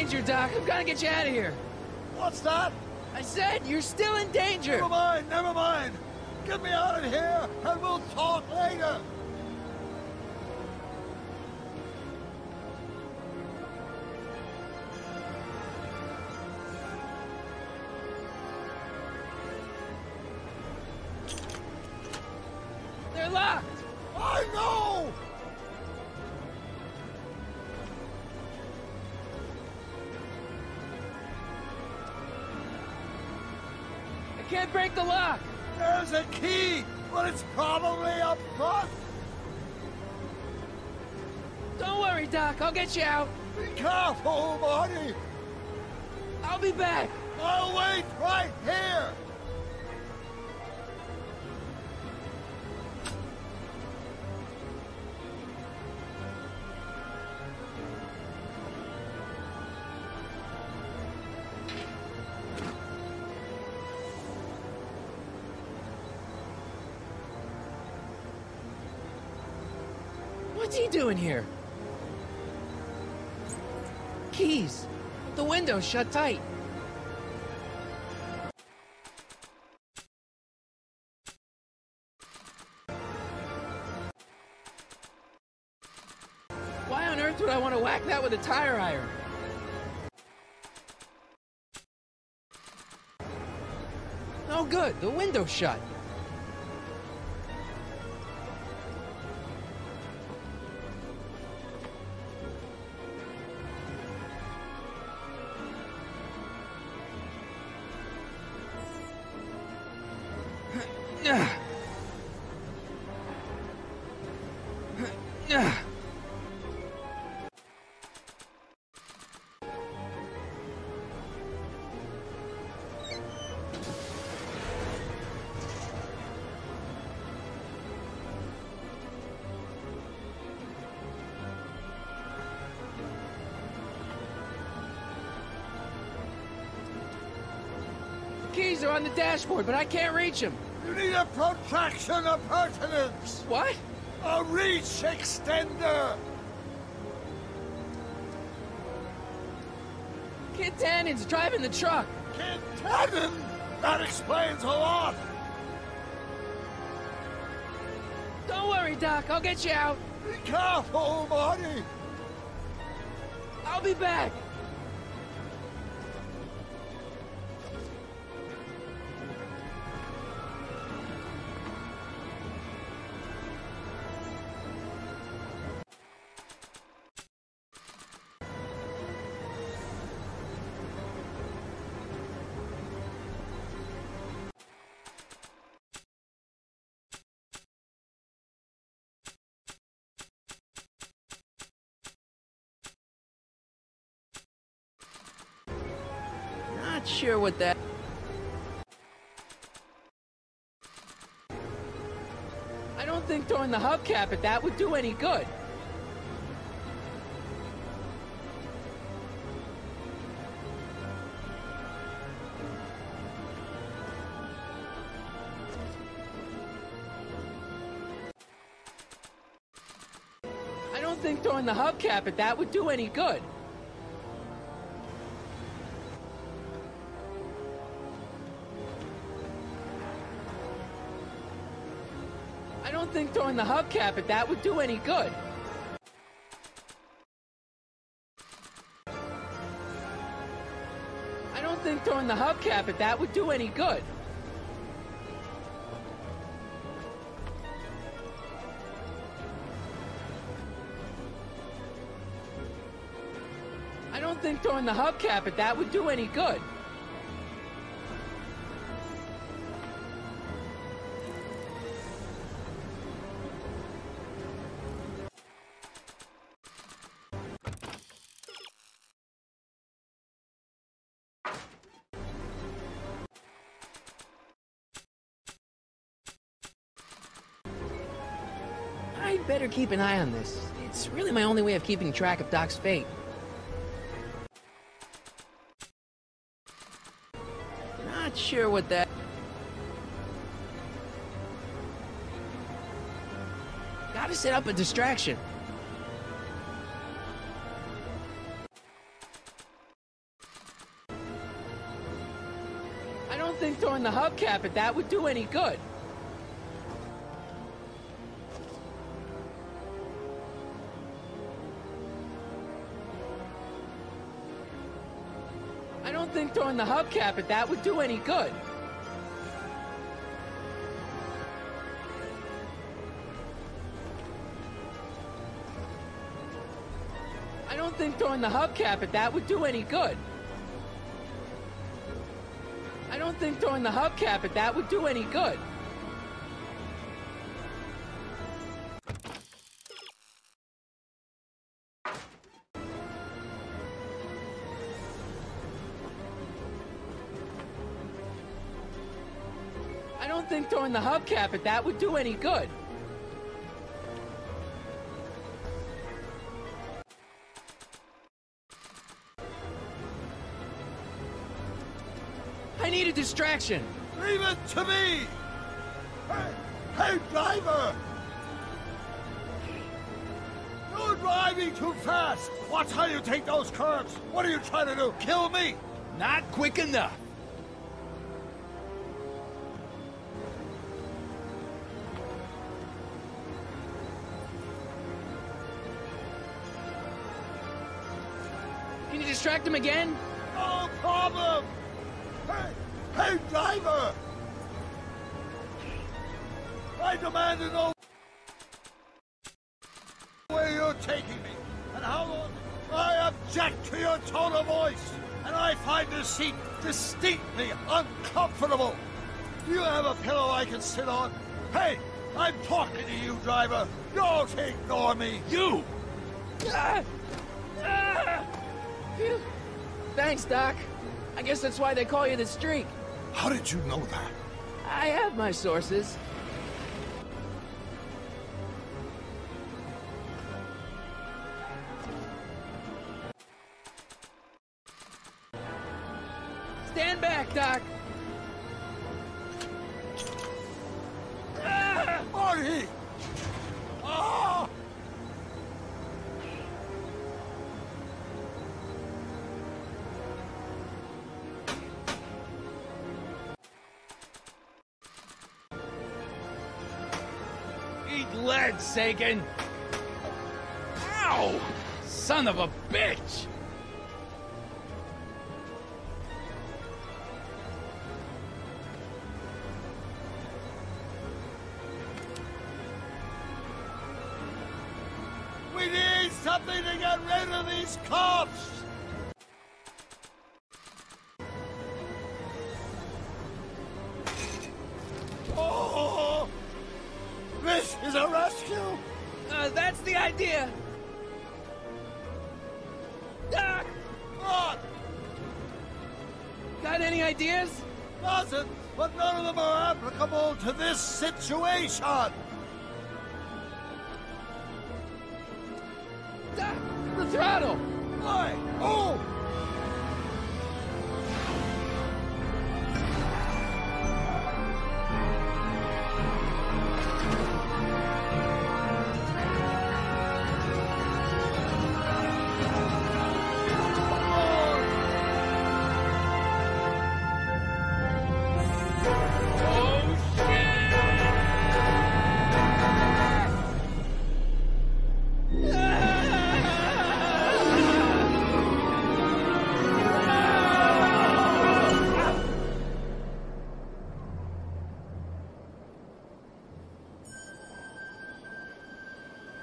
danger, Doc. I'm gonna get you out of here. What's that? I said you're still in danger. Never mind, never mind. Get me out of here, and we'll talk later. They're locked. I know! I can't break the lock. There's a key, but it's probably up front. Don't worry, Doc. I'll get you out. Be careful, Marty. I'll be back. I'll wait right here. What's he doing here? Keys. The window's shut tight. Why on earth would I want to whack that with a tire iron? Oh good, the window's shut. Keys are on the dashboard, but I can't reach them. You need a protraction appurtenance. What? A reach extender. Kid Tannen's driving the truck. Kid Tannen? That explains a lot. Don't worry, Doc. I'll get you out. Be careful, Marty. I'll be back. Not sure what that... I don't think throwing the hubcap at that would do any good. I don't think throwing the hubcap at that would do any good. I don't think throwing the hubcap at that would do any good. I don't think throwing the hubcap at that would do any good. I don't think throwing the hubcap at that would do any good. I'd better keep an eye on this. It's really my only way of keeping track of Doc's fate. Not sure what that... Gotta set up a distraction. don't think throwing the hubcap at that would do any good. I don't think throwing the hubcap at that would do any good. I don't think throwing the hubcap at that would do any good. I don't think throwing the hubcap at that would do any good. I don't think throwing the hubcap at that would do any good. I need a distraction. Leave it to me! Hey, driver! You're driving too fast! Watch how you take those curves! What are you trying to do, kill me? Not quick enough. Can you distract him again? No problem! Hey, driver! I demand to know where you're taking me, and how long. I object to your tone of voice, and I find this seat distinctly uncomfortable. Do you have a pillow I can sit on? Hey, I'm talking to you, driver. Don't ignore me. You! Phew. Thanks, Doc. I guess that's why they call you the Streak. How did you know that? I have my sources. Stand back, Doc. Marty! Ah! Eat lead, Sagan! Ow! Son of a bitch! We need something to get rid of these cops! Oh! This is a rescue! That's the idea. Doc! What? Got any ideas? Doesn't, but none of them are applicable to this situation! Doc, the throttle! Why? Oh!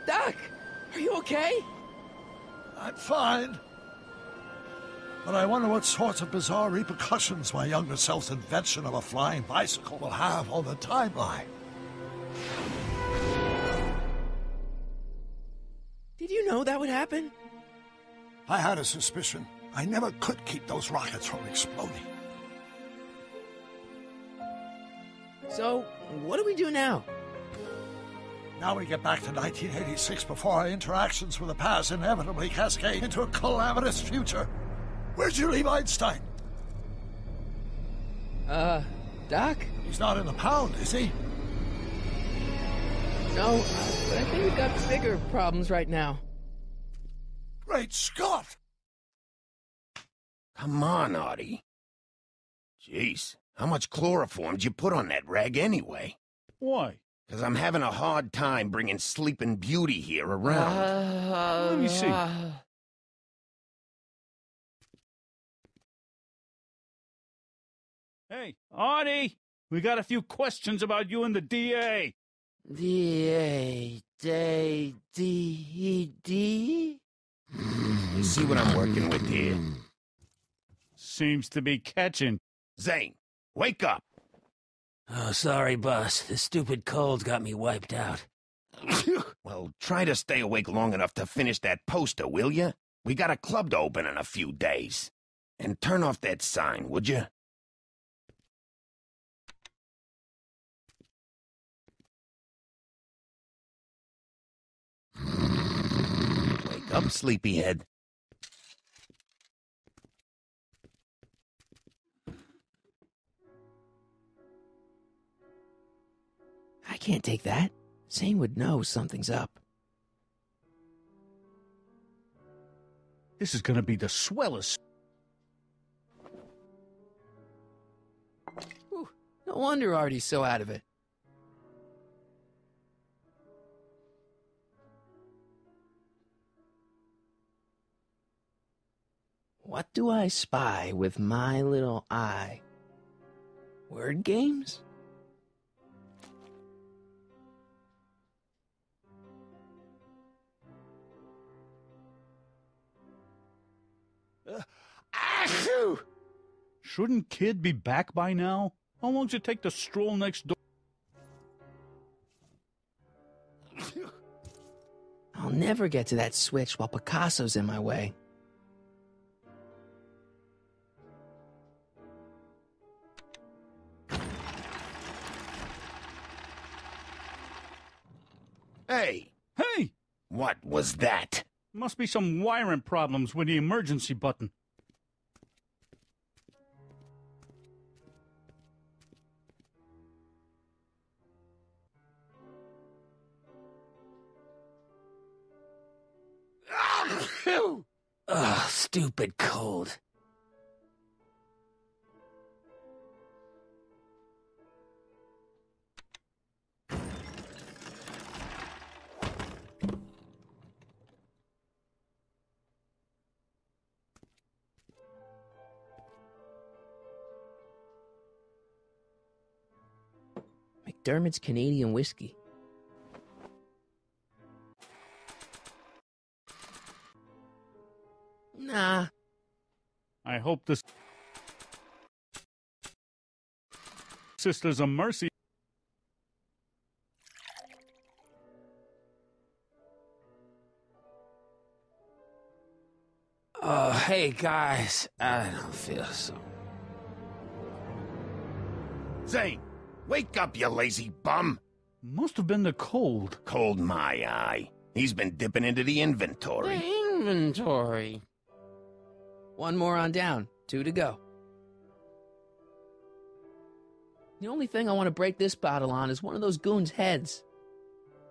Doc, are you okay? I'm fine. But I wonder what sorts of bizarre repercussions my younger self's invention of a flying bicycle will have on the timeline. Did you know that would happen? I had a suspicion. I never could keep those rockets from exploding. So, what do we do now? Now we get back to 1986 before our interactions with the past inevitably cascade into a calamitous future. Where'd you leave Einstein? Doc? He's not in the pound, is he? No, but I think we've got bigger problems right now. Great Scott! Come on, Artie. Jeez, How much chloroform did you put on that rag anyway? Why? 'Cause I'm having a hard time bringing Sleeping Beauty here around. Let me see. Hey, Artie! We got a few questions about you and the DA. D-A, D-D? You see what I'm working with here? Seems to be catching. Zane, wake up! Oh, sorry, boss. The stupid cold got me wiped out. Well, try to stay awake long enough to finish that poster, will you? We got a club to open in a few days. And turn off that sign, would you? Wake up, sleepyhead. I can't take that. Zane would know something's up. This is gonna be the swellest. Whew, no wonder Artie's so out of it. What do I spy with my little eye? Word games? Achoo! Shouldn't Kid be back by now? How long does it take to stroll next door? I'll never get to that switch while Picasso's in my way. Hey! Hey! What was that? Must be some wiring problems with the emergency button. Ugh, stupid cold. McDermott's Canadian whiskey. Nah. I hope this Sisters of Mercy. Oh, hey guys, I don't feel so. Zane, wake up, you lazy bum! Must have been the cold. Cold my eye. He's been dipping into the inventory. The inventory. One more on down. 2 to go. The only thing I want to break this bottle on is one of those goons' heads.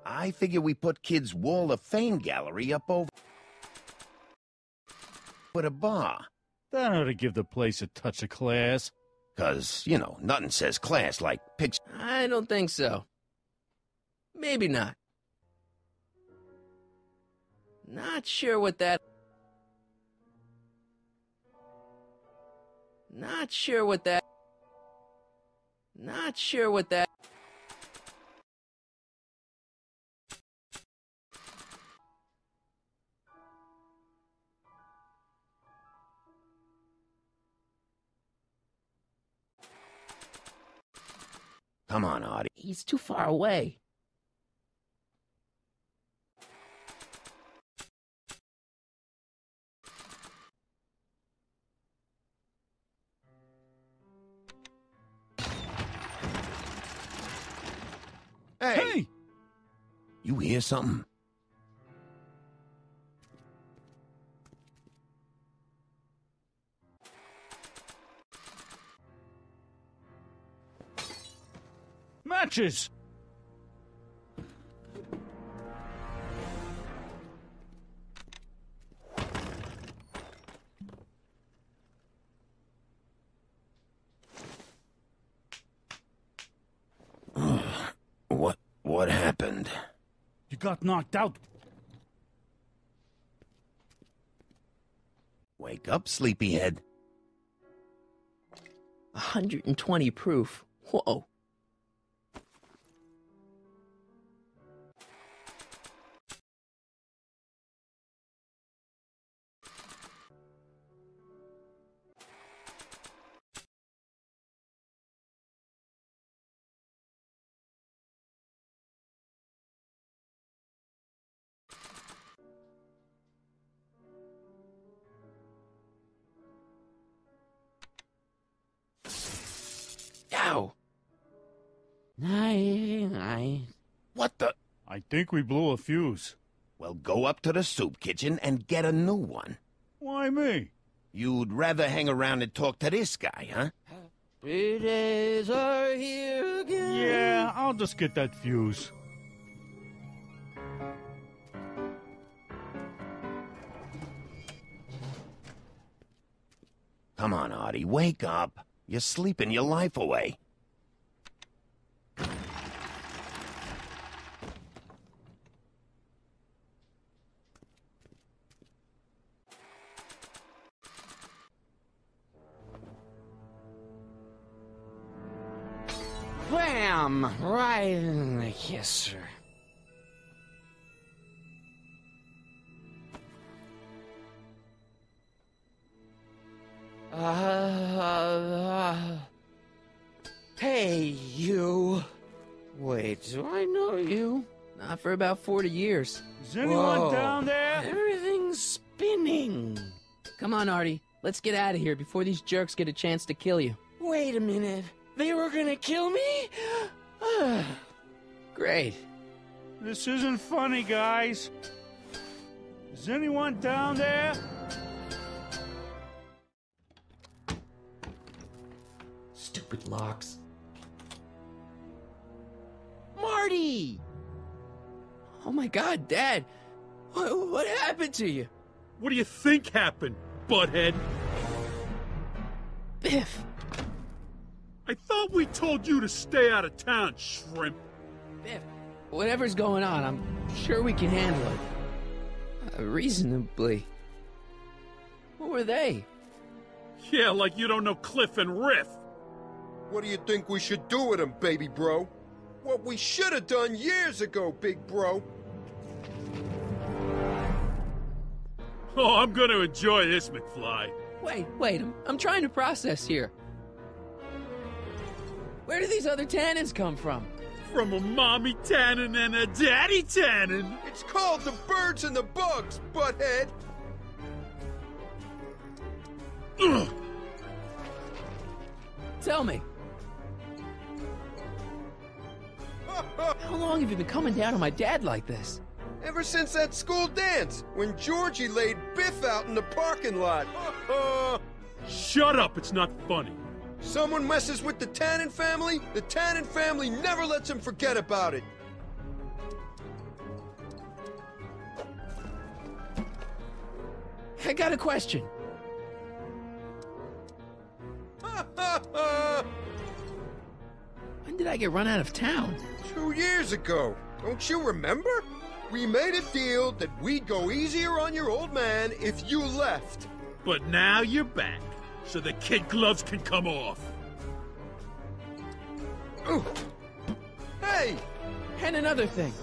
I figure we put Kid's Wall of Fame gallery up over with a bar. That ought to give the place a touch of class. 'Cause, you know, nothing says class like picture. I don't think so. Maybe not. Not sure what that... Not sure what that... Come on, Artie. He's too far away. Hey! You hear something? Matches! What happened? You got knocked out. Wake up, sleepyhead. 120 proof. Whoa. Ow. What the? I think we blew a fuse. Well, go up to the soup kitchen and get a new one. Why me? You'd rather hang around and talk to this guy, huh? Happy days are here again. Yeah, I'll just get that fuse. Come on, Artie, wake up. You're sleeping your life away. Bam! Right in the kisser. Hey, you. Wait, do I know you? Not for about 40 years. Is anyone Whoa. down there? Everything's spinning. Come on, Artie. Let's get out of here before these jerks get a chance to kill you. Wait a minute. They were gonna kill me? Great. This isn't funny, guys. Is anyone down there? Stupid locks. Marty! Oh my God, Dad. What happened to you? What do you think happened, butthead? Biff. I thought we told you to stay out of town, shrimp. Biff, whatever's going on, I'm sure we can handle it. Reasonably. Who were they? Yeah, like you don't know Cliff and Riff. What do you think we should do with him, baby bro? What we should have done years ago, big bro. Oh, I'm gonna enjoy this, McFly. Wait, I'm trying to process here. Where do these other Tannens come from? From a mommy Tannen and a daddy Tannen. It's called the birds and the bugs, butthead. Ugh. Tell me. How long have you been coming down on my dad like this? Ever since that school dance, when Georgie laid Biff out in the parking lot. Shut up, it's not funny. Someone messes with the Tannen family never lets him forget about it. I got a question. When did I get run out of town? 2 years ago. Don't you remember? We made a deal that we'd go easier on your old man if you left. But now you're back, so the kid gloves can come off. Ooh. Hey! And another thing.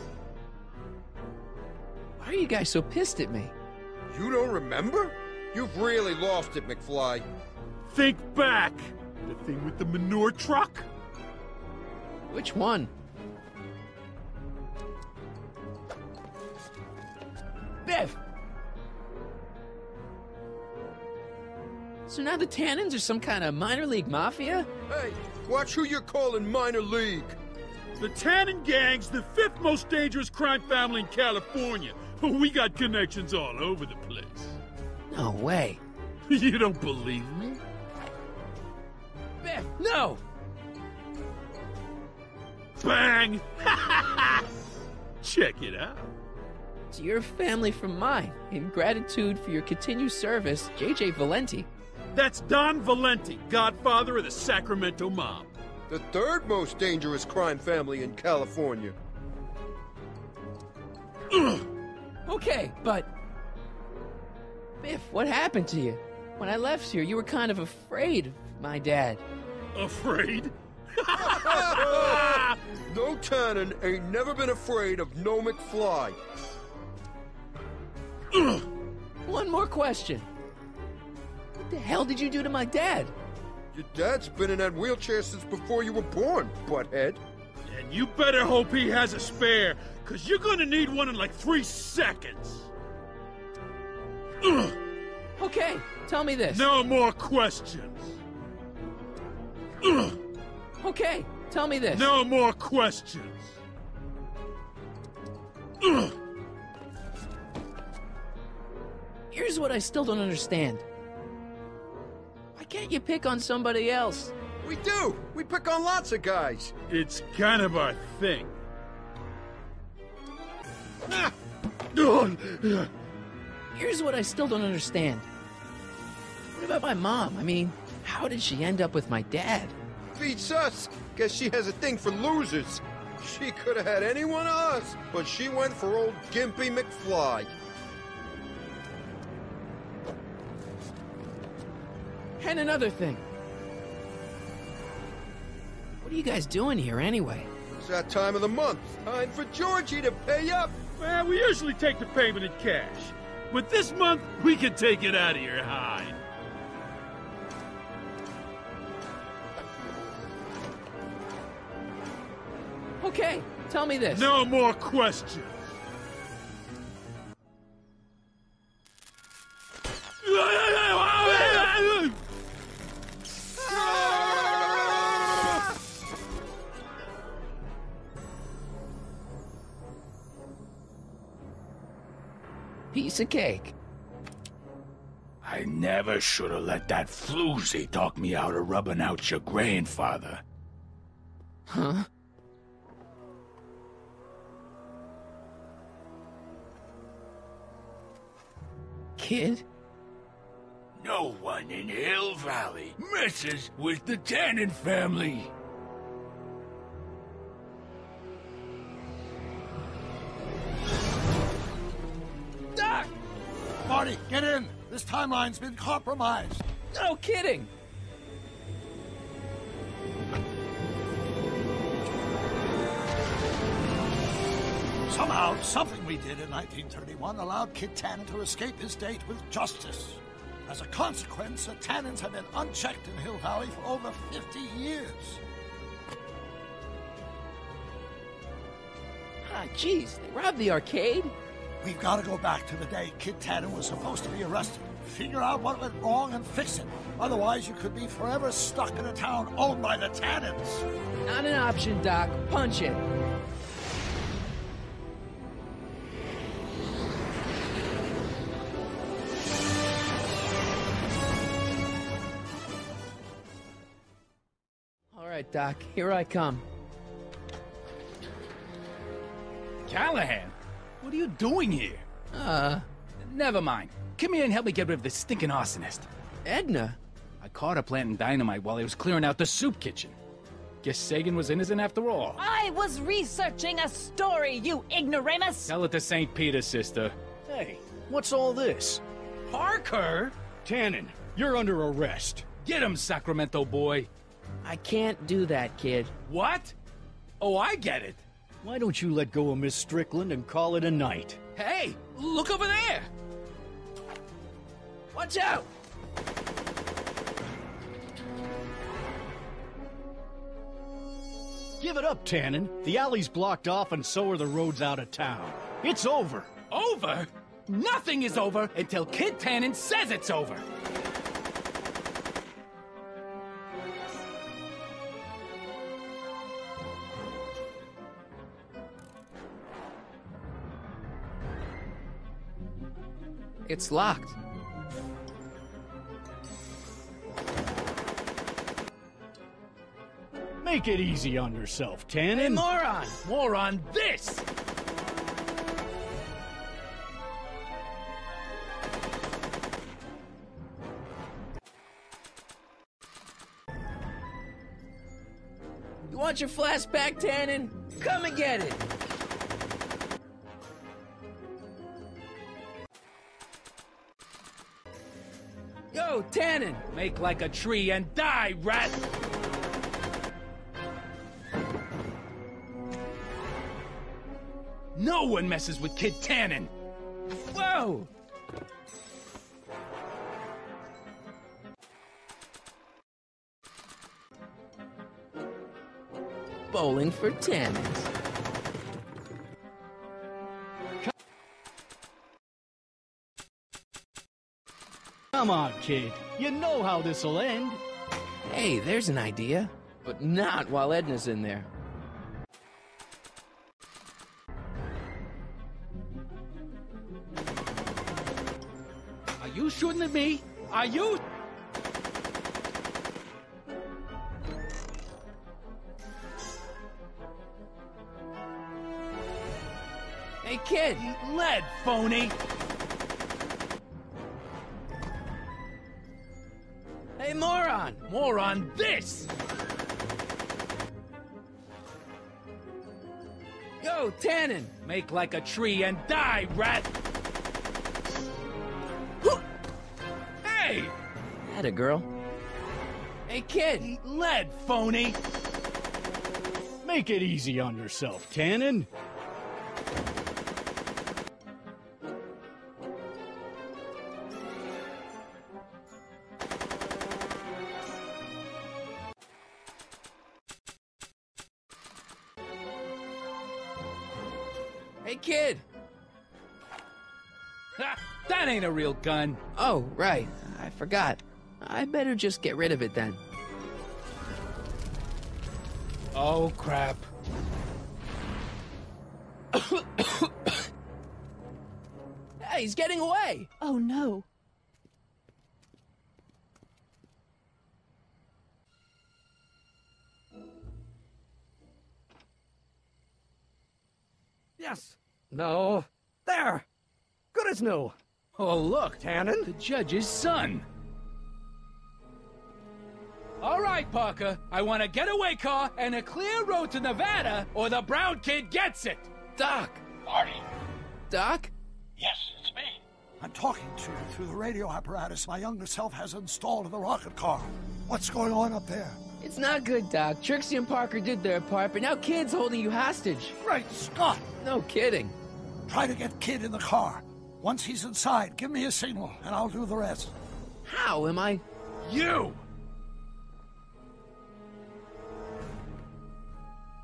Why are you guys so pissed at me? You don't remember? You've really lost it, McFly. Think back. The thing with the manure truck? Which one? Biff! So now the Tannens are some kind of minor league mafia? Hey, watch who you're calling minor league. The Tannen gang's the 5th most dangerous crime family in California. We got connections all over the place. No way. You don't believe me? Biff, no! Bang! Check it out. It's your family from mine. In gratitude for your continued service, J.J. Valenti. That's Don Valenti, godfather of the Sacramento mob. The 3rd most dangerous crime family in California. Okay, but... Biff, what happened to you? When I left here, you were kind of afraid of my dad. Afraid? No Tannen ain't never been afraid of no McFly. One more question. What the hell did you do to my dad? Your dad's been in that wheelchair since before you were born, butthead. And you better hope he has a spare, because you're gonna need one in like 3 seconds. Okay, tell me this. No more questions. Okay, tell me this. No more questions. Here's what I still don't understand. Why can't you pick on somebody else? We do! We pick on lots of guys. It's kind of our thing. Here's what I still don't understand. What about my mom? I mean, how did she end up with my dad? Beats us. Guess she has a thing for losers. She could have had any one of us, but she went for old Gimpy McFly. And another thing. What are you guys doing here anyway? It's that time of the month. Time for Georgie to pay up. Well, we usually take the payment in cash. But this month, we can take it out of your hide. Okay, tell me this. No more questions. Piece of cake. I never should have let that floozy talk me out of rubbing out your grandfather. Huh? Kid? No one in Hill Valley messes with the Tannen family. Doc! Marty, get in! This timeline's been compromised. No kidding! Somehow, something we did in 1931 allowed Kid Tannen to escape his date with justice. As a consequence, the Tannens have been unchecked in Hill Valley for over 50 years. Ah, jeez, they robbed the arcade? We've got to go back to the day Kid Tannen was supposed to be arrested. Figure out what went wrong and fix it. Otherwise, you could be forever stuck in a town owned by the Tannens. Not an option, Doc. Punch it. All right, Doc, here I come. Callahan, what are you doing here? Never mind. Come here and help me get rid of this stinking arsonist. Edna? I caught her planting dynamite while I was clearing out the soup kitchen. Guess Sagan was innocent after all. I was researching a story, you ignoramus! Tell it to St. Peter, sister. Hey, what's all this? Parker? Tannen, you're under arrest. Get him, Sacramento boy. I can't do that, kid. What? Oh, I get it. Why don't you let go of Miss Strickland and call it a night? Hey, look over there. Watch out! Give it up, Tannen. The alley's blocked off and so are the roads out of town. It's over. Over? Nothing is over until Kid Tannen says it's over. It's locked. Make it easy on yourself, Tannen. Hey, moron! More on this! You want your flask back, Tannen? Come and get it! Yo, Tannen! Make like a tree and die, rat! No one messes with Kid Tannen! Whoa! Bowling for Tannens. Come on, kid. You know how this'll end. Hey, there's an idea. But not while Edna's in there. Are you shooting at me? Are you? Hey, kid! Eat lead, phony! Hey, moron! More on this! Yo, Tannen! Make like a tree and die, rat! Hey! Atta girl. Hey, kid! Eat lead, phony! Make it easy on yourself, Tannen. Hey, kid! Ha! That ain't a real gun! Oh, right. I forgot. I better just get rid of it then. Oh, crap. Hey, he's getting away! Oh no. Yes. No. There. Good as new. Oh, look! Tannen? The judge's son! All right, Parker. I want a getaway car and a clear road to Nevada, or the brown kid gets it! Doc! Artie. Doc? Yes, it's me. I'm talking to you through the radio apparatus my younger self has installed in the rocket car. What's going on up there? It's not good, Doc. Trixie and Parker did their part, but now Kid's holding you hostage. Great Scott! No kidding. Try to get Kid in the car. Once he's inside, give me a signal, and I'll do the rest. How am I? You!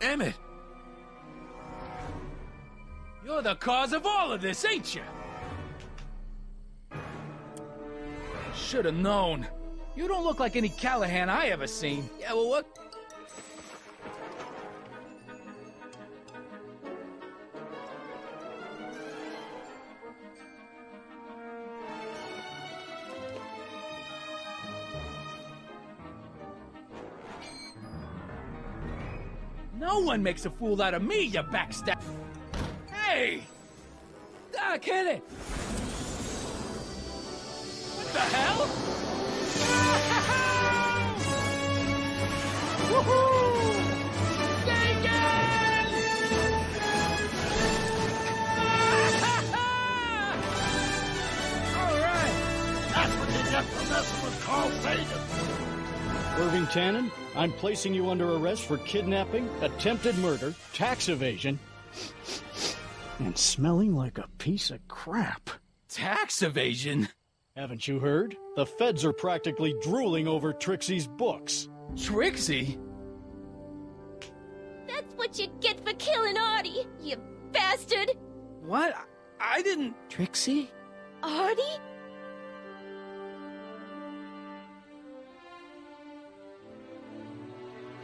Emmett! You're the cause of all of this, ain't you? Should have known. You don't look like any Callahan I ever seen. Yeah, well, what? No one makes a fool out of me, you backstab. Hey! Doc, hit it! What the hell? Woohoo! Taken! All right. That's what you get for messing with Carl Sagan. Irving Tannen, I'm placing you under arrest for kidnapping, attempted murder, tax evasion, and smelling like a piece of crap. Tax evasion? Haven't you heard? The feds are practically drooling over Trixie's books. Trixie? That's what you get for killing Artie, you bastard! What? I didn't... Trixie? Artie?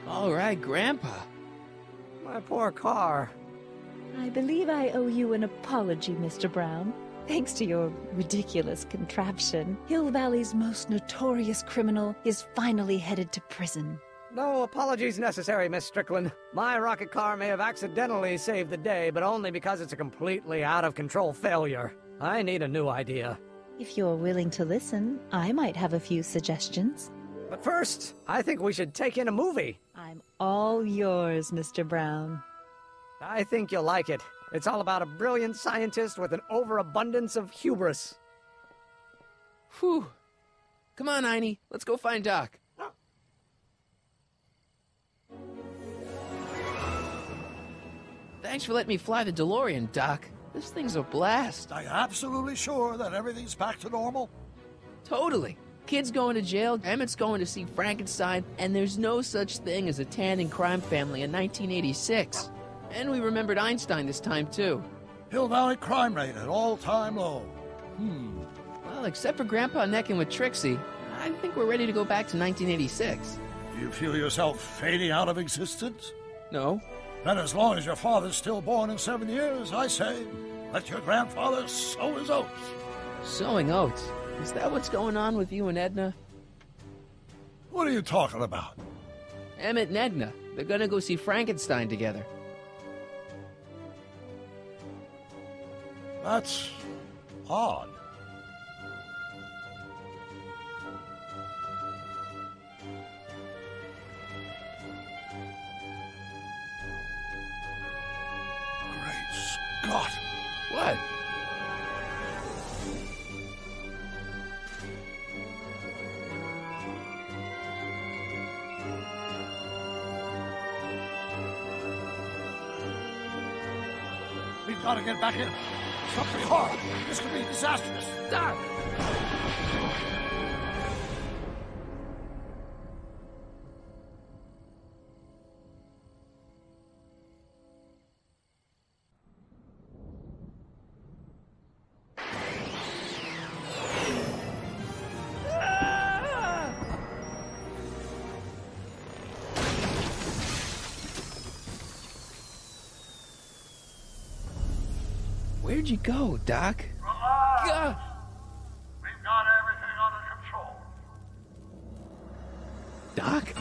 All right, Grandpa. My poor car. I believe I owe you an apology, Mr. Brown. Thanks to your ridiculous contraption, Hill Valley's most notorious criminal is finally headed to prison. No apologies necessary, Miss Strickland. My rocket car may have accidentally saved the day, but only because it's a completely out-of-control failure. I need a new idea. If you're willing to listen, I might have a few suggestions. But first, I think we should take in a movie. I'm all yours, Mr. Brown. I think you'll like it. It's all about a brilliant scientist with an overabundance of hubris. Whew. Come on, Einie. Let's go find Doc. Thanks for letting me fly the DeLorean, Doc. This thing's a blast. Are you absolutely sure that everything's back to normal? Totally. Kid's going to jail, Emmett's going to see Frankenstein, and there's no such thing as a Tannen crime family in 1986. And we remembered Einstein this time, too. Hill Valley crime rate at all-time low. Well, except for Grandpa necking with Trixie, I think we're ready to go back to 1986. Do you feel yourself fading out of existence? No. Then as long as your father's still born in 7 years, I say, let your grandfather sow his oats. Sowing oats? Is that what's going on with you and Edna? What are you talking about? Emmett and Edna. They're gonna go see Frankenstein together. That's odd. Great Scott! What? We've got to get back in. Stop the car. This could be disastrous. Doc! Where'd you go, Doc? Relax. Gah! We've got everything under control. Doc?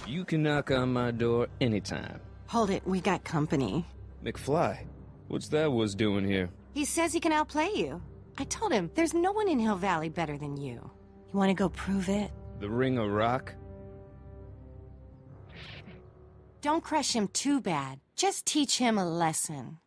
You can knock on my door anytime. Hold it, we got company. McFly, what's that was doing here? He says he can outplay you. I told him, there's no one in Hill Valley better than you. You want to go prove it? The Ring of Rock? Don't crush him too bad. Just teach him a lesson.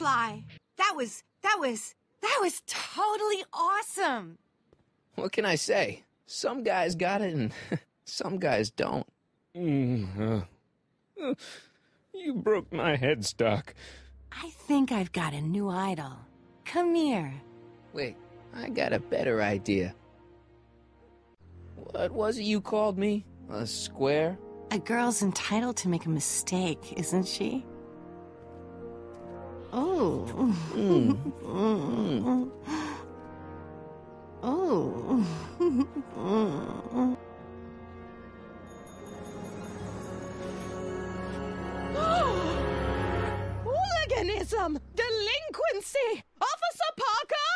McFly. That was totally awesome. What can I say? Some guys got it and some guys don't. You broke my headstock. I think I've got a new idol. Come here. Wait, I got a better idea. What was it you called me? A square? A girl's entitled to make a mistake, isn't she? Oh. Oh. Hooliganism! Delinquency! Officer Parker!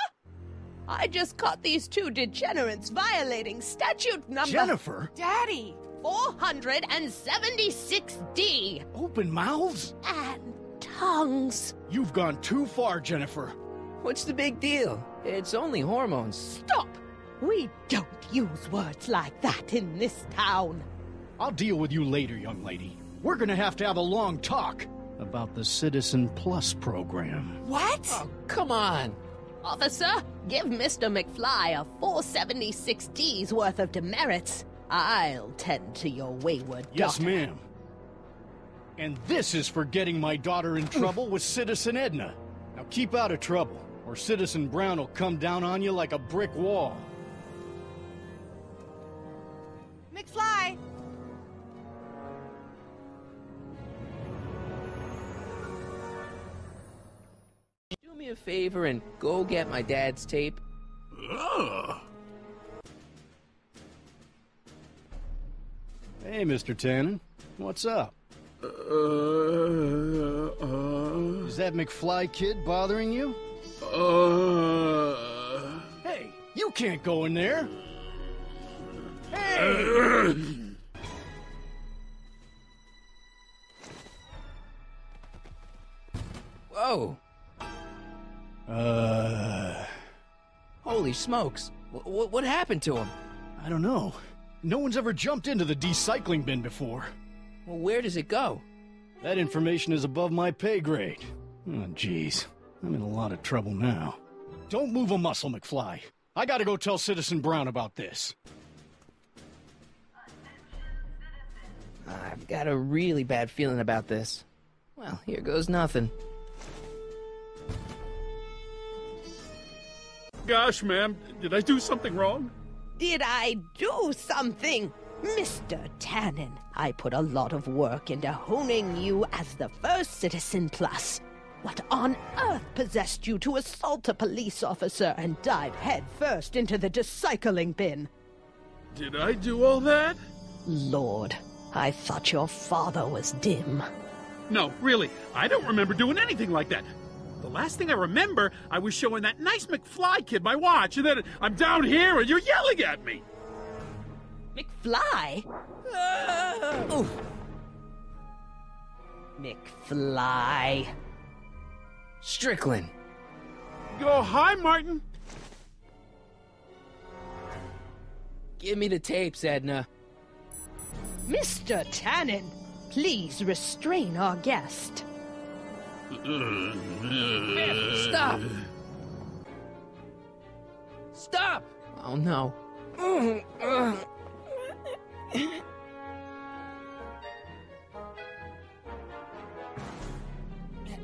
I just caught these two degenerates violating statute number... Jennifer? Daddy! 476D! Open mouths? And tongues. You've gone too far, Jennifer. What's the big deal? It's only hormones. Stop! We don't use words like that in this town. I'll deal with you later, young lady. We're gonna have to have a long talk about the Citizen Plus program. What? Oh, come on. Officer, give Mr. McFly a 476D's worth of demerits. I'll tend to your wayward daughter. Yes, ma'am. And this is for getting my daughter in trouble with Citizen Edna. Now keep out of trouble, or Citizen Brown will come down on you like a brick wall. McFly! Do me a favor and go get my dad's tape. Hey, Mr. Tannen. What's up? Is that McFly kid bothering you? Hey, you can't go in there! Hey! Whoa! Holy smokes. What happened to him? I don't know. No one's ever jumped into the decycling bin before. Well, where does it go? That information is above my pay grade. Oh, jeez. I'm in a lot of trouble now. Don't move a muscle, McFly. I gotta go tell Citizen Brown about this. I've got a really bad feeling about this. Well, here goes nothing. Gosh, ma'am, did I do something wrong? Did I do something? Mr. Tannen, I put a lot of work into honing you as the first Citizen Plus. What on earth possessed you to assault a police officer and dive headfirst into the decycling bin? Did I do all that? Lord, I thought your father was dim. No, really, I don't remember doing anything like that. The last thing I remember, I was showing that nice McFly kid my watch, and then I'm down here and you're yelling at me. McFly? Oof. McFly. Strickland. Oh, hi, Martin. Give me the tapes, Edna. Mr. Tannen, please restrain our guest. Stop! Stop! Oh, no.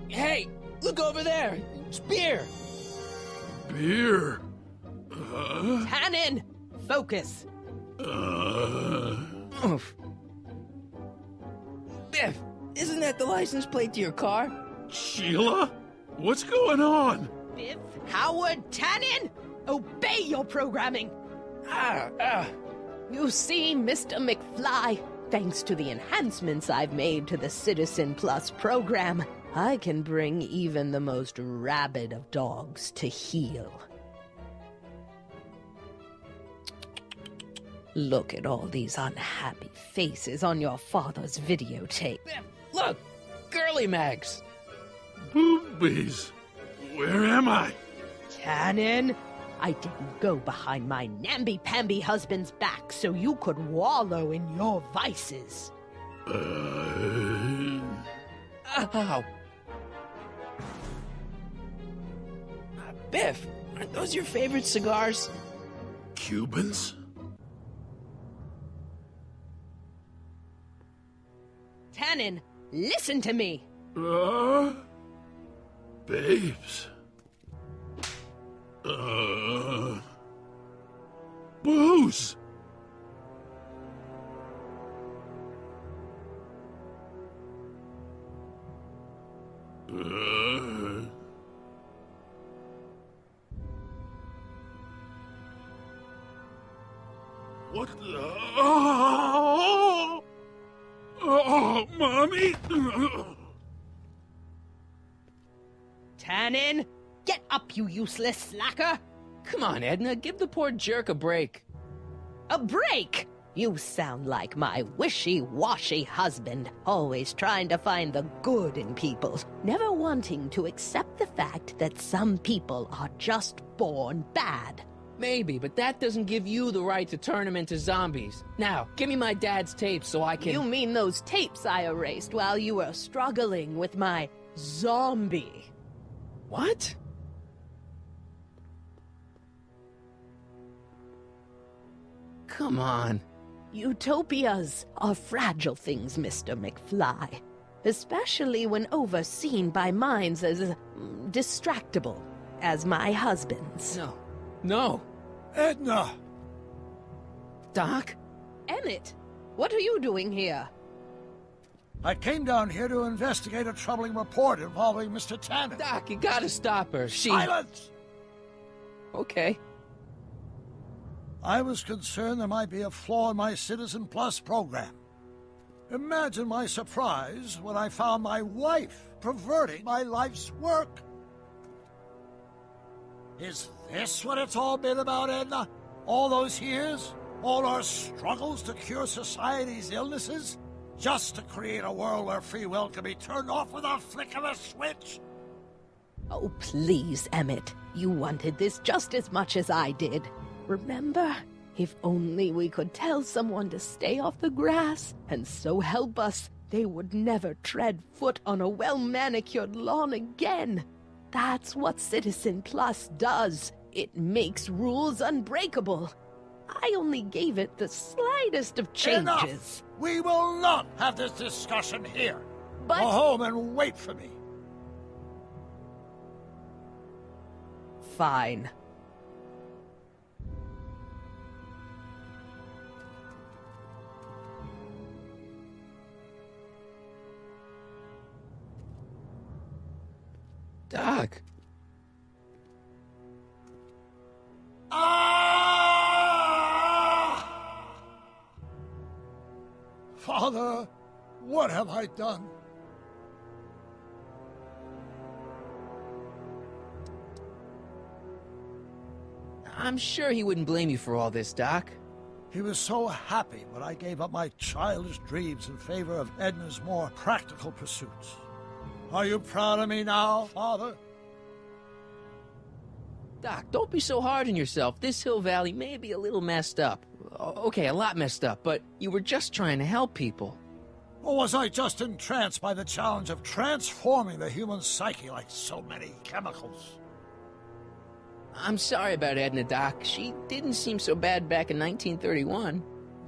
Hey, look over there! It's beer! Beer? Tannen, focus! Oof. Biff, isn't that the license plate to your car? Sheila? What's going on? Biff Howard Tannen, obey your programming! You see, Mr. McFly, thanks to the enhancements I've made to the Citizen Plus program, I can bring even the most rabid of dogs to heel. Look at all these unhappy faces on your father's videotape. Look! Girly mags! Boobies! Where am I? Tannen, I didn't go behind my namby-pamby husband's back so you could wallow in your vices. Ow. Biff, aren't those your favorite cigars? Cubans? Tannen, listen to me. Babes. Booze. What the... Oh, Mommy! Tannen, get up, you useless slacker! Come on, Edna, give the poor jerk a break. A break? You sound like my wishy-washy husband, always trying to find the good in people, never wanting to accept the fact that some people are just born bad. Maybe, but that doesn't give you the right to turn them into zombies. Now, give me my dad's tapes so I can... You mean those tapes I erased while you were struggling with my zombie? What? Come on. Utopias are fragile things, Mr. McFly. Especially when overseen by minds as distractible as my husband's. No. No. Edna! Doc? Emmett, what are you doing here? I came down here to investigate a troubling report involving Mr. Tannen. Doc, you gotta stop her. Silence! Okay. I was concerned there might be a flaw in my Citizen Plus program. Imagine my surprise when I found my wife perverting my life's work. Is this what it's all been about, Edna? All those years? All our struggles to cure society's illnesses? Just to create a world where free will can be turned off with a flick of a switch? Oh, please, Emmett. You wanted this just as much as I did. Remember? If only we could tell someone to stay off the grass, and so help us, they would never tread foot on a well-manicured lawn again. That's what Citizen Plus does. It makes rules unbreakable. I only gave it the slightest of changes. Enough! We will not have this discussion here. But... Go home and wait for me. Fine. Doc. Father, what have I done? I'm sure he wouldn't blame you for all this, Doc. He was so happy when I gave up my childish dreams in favor of Edna's more practical pursuits. Are you proud of me now, Father? Doc, don't be so hard on yourself. This Hill Valley may be a little messed up. Okay, a lot messed up, but you were just trying to help people. Or was I just entranced by the challenge of transforming the human psyche like so many chemicals? I'm sorry about Edna, Doc. She didn't seem so bad back in 1931.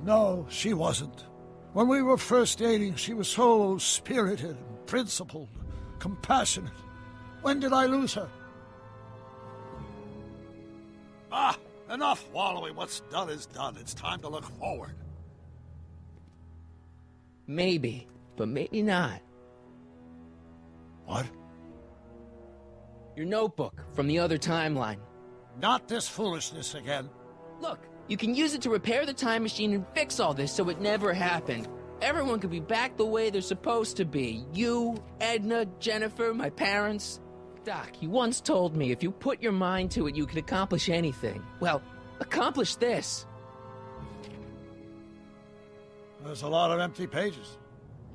No, she wasn't. When we were first dating, she was so spirited, principled, compassionate. When did I lose her? Ah, enough wallowing. What's done is done. It's time to look forward. Maybe, but maybe not. What? Your notebook from the other timeline. Not this foolishness again. Look, you can use it to repair the time machine and fix all this so it never happened. Everyone could be back the way they're supposed to be. You, Edna, Jennifer, my parents. Doc, you once told me if you put your mind to it, you could accomplish anything. Well, accomplish this. There's a lot of empty pages.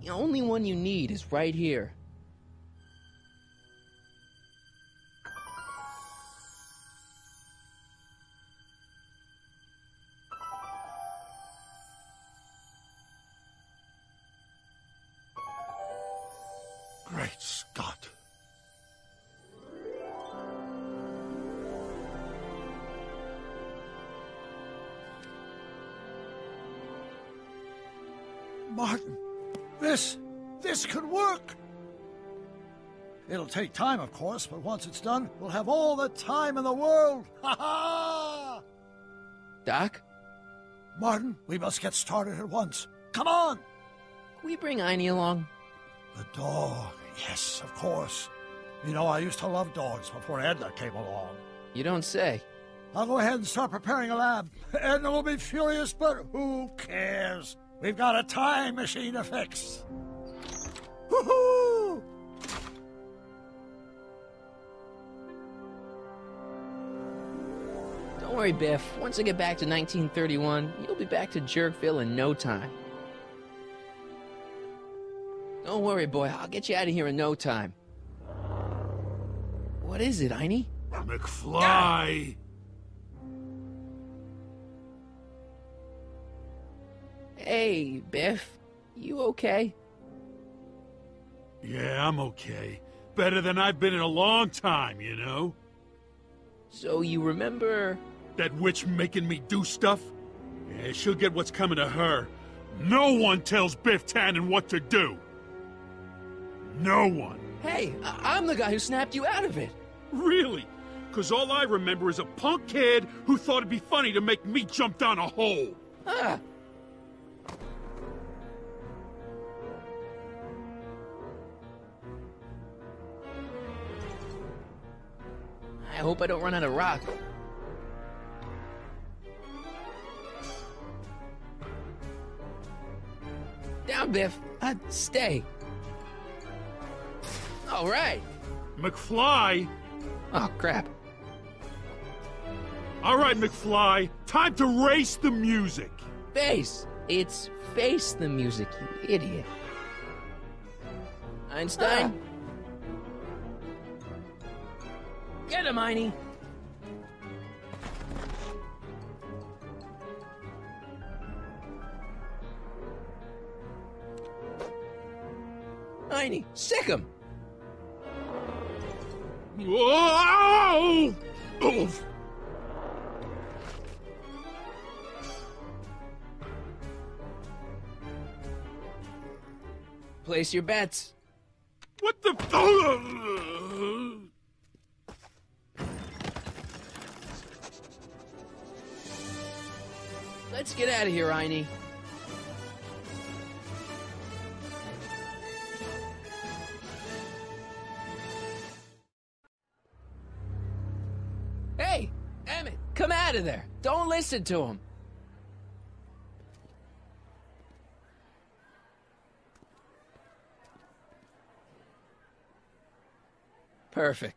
The only one you need is right here. Great Scott. Martin, this could work. It'll take time, of course, but once it's done, we'll have all the time in the world. Ha ha! Doc? Martin, we must get started at once. Come on! Can we bring Einie along? The dog, yes, of course. You know, I used to love dogs before Edna came along. You don't say. I'll go ahead and start preparing a lab. Edna will be furious, but who cares? We've got a time machine to fix. Woohoo! Don't worry, Biff. Once I get back to 1931, you'll be back to Jerkville in no time. Don't worry, boy. I'll get you out of here in no time. What is it, Einie? McFly! Hey, Biff. You okay? Yeah, I'm okay. Better than I've been in a long time, you know? So you remember... That witch making me do stuff? Yeah, she'll get what's coming to her. No one tells Biff Tannen what to do. No one. Hey, I'm the guy who snapped you out of it. Really? Because all I remember is a punk kid who thought it'd be funny to make me jump down a hole. Ah. I hope I don't run out of rock. Down, Biff. Stay. All right. McFly? Oh, crap. All right, McFly. Time to race the music. Face. It's face the music, you idiot. Einstein? Get him, Einie. Einie, sick him. Whoa! Oof. Place your bets. What the... Let's get out of here, Einie. Hey, Emmett, come out of there. Don't listen to him. Perfect.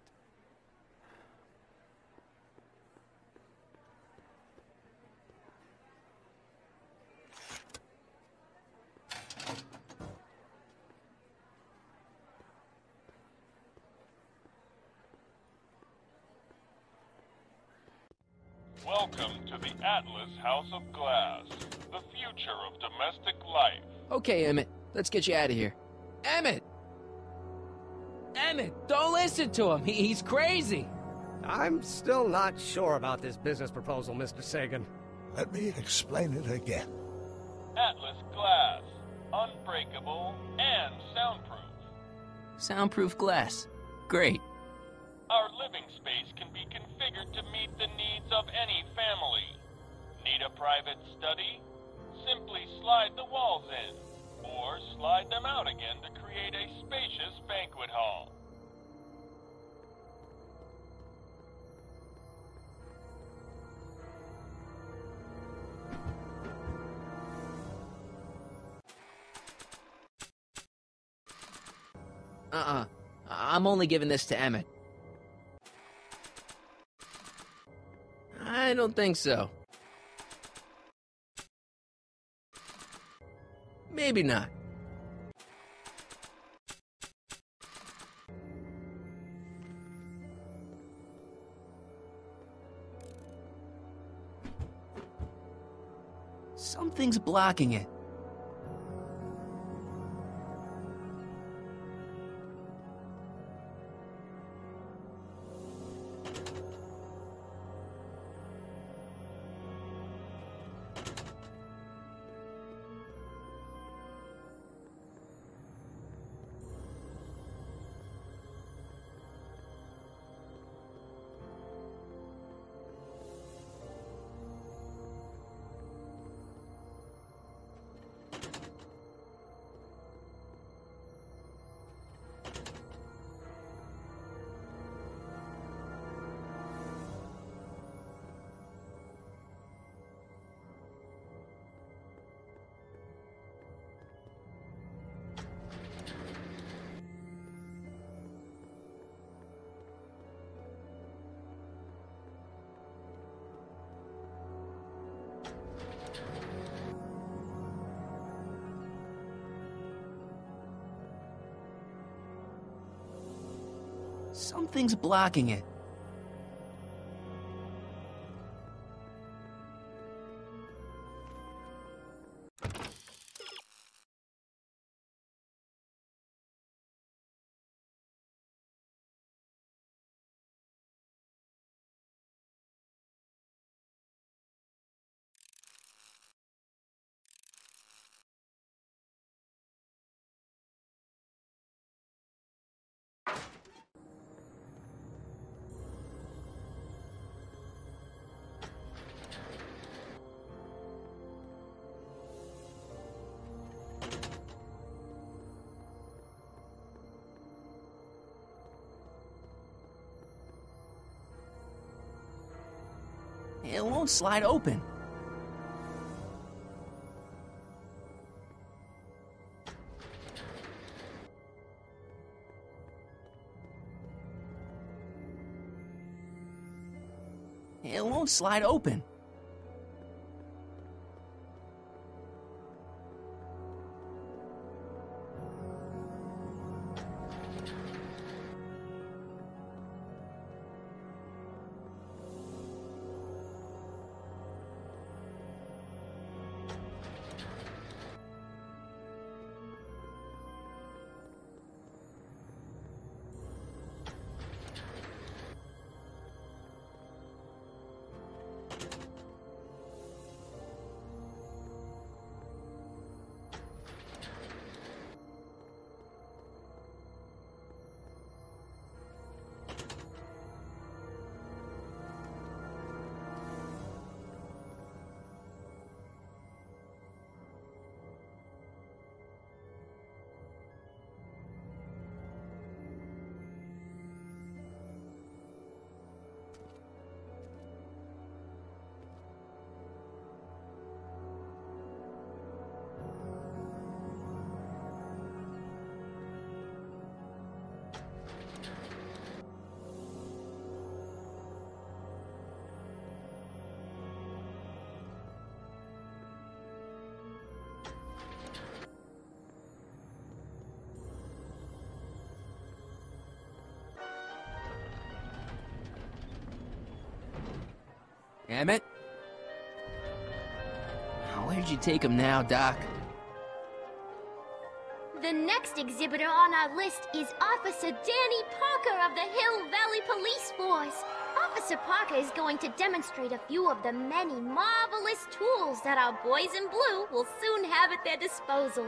Welcome to the Atlas House of Glass, the future of domestic life. Okay, Emmett, let's get you out of here. Emmett! Emmett, don't listen to him. He's crazy. I'm still not sure about this business proposal, Mr. Sagan. Let me explain it again. Atlas glass, unbreakable and soundproof. Soundproof glass. Great. Our living space can be configured to meet the needs of any family. Need a private study? Simply slide the walls in, or slide them out again to create a spacious banquet hall. I'm only giving this to Emmett. I don't think so. Maybe not. Something's blocking it. Something's blocking it. It won't slide open. It won't slide open. Emmett? Where'd you take him now, Doc? The next exhibitor on our list is Officer Danny Parker of the Hill Valley Police Force. Officer Parker is going to demonstrate a few of the many marvelous tools that our boys in blue will soon have at their disposal.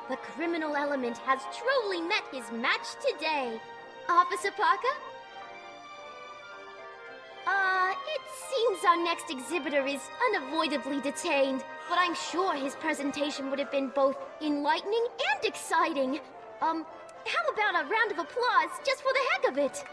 The criminal element has truly met his match today. Officer Parker? It seems our next exhibitor is unavoidably detained, but I'm sure his presentation would have been both enlightening and exciting. How about a round of applause just for the heck of it?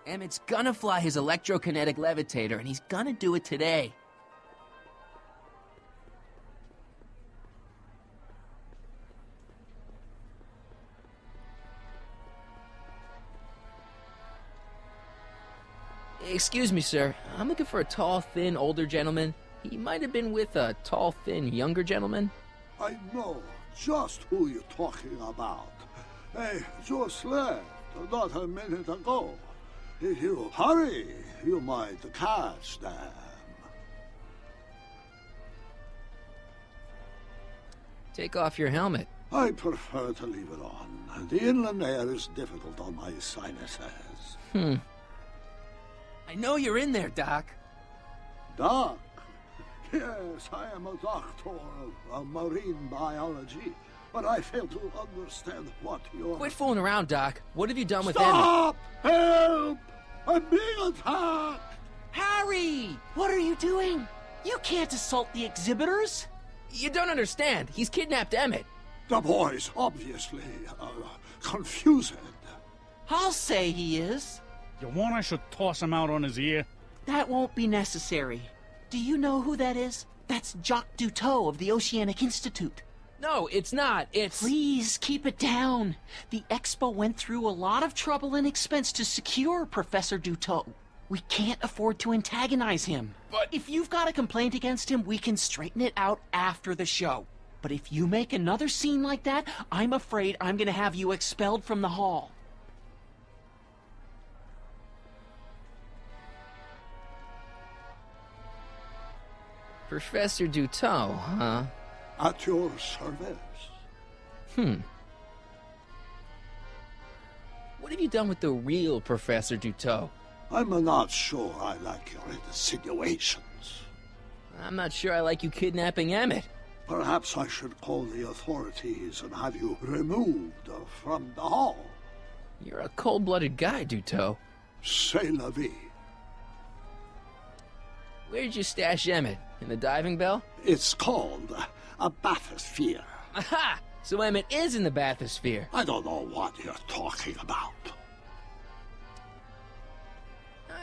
Emmett's gonna fly his electrokinetic levitator, and he's gonna do it today. Excuse me, sir. I'm looking for a tall, thin, older gentleman. He might have been with a tall, thin, younger gentleman. I know just who you're talking about. They just left not a minute ago. If you hurry, you might catch them. Take off your helmet. I prefer to leave it on. The inland air is difficult on my sinuses. I know you're in there, Doc. Doc? Yes, I am a doctor of marine biology, but I fail to understand what you're... Quit fooling around, Doc. What have you done with Stop! Emmett? Help! I'm being attacked! Harry! What are you doing? You can't assault the exhibitors! You don't understand. He's kidnapped Emmett. The boy's obviously confused. I'll say he is. You want I should toss him out on his ear? That won't be necessary. Do you know who that is? That's Jacques Duteau of the Oceanic Institute. No, it's not. It's... Please, keep it down. The Expo went through a lot of trouble and expense to secure Professor Duteau. We can't afford to antagonize him. But if you've got a complaint against him, we can straighten it out after the show. But if you make another scene like that, I'm afraid I'm gonna have you expelled from the hall. Professor Duteau, huh? At your service. What have you done with the real Professor Duteau? I'm not sure I like your insinuations. I'm not sure I like you kidnapping Emmett. Perhaps I should call the authorities and have you removed from the hall. You're a cold-blooded guy, Duteau. C'est la vie. Where'd you stash Emmett? In the diving bell? It's called a bathysphere. Aha! So Emmett is in the bathysphere. I don't know what you're talking about.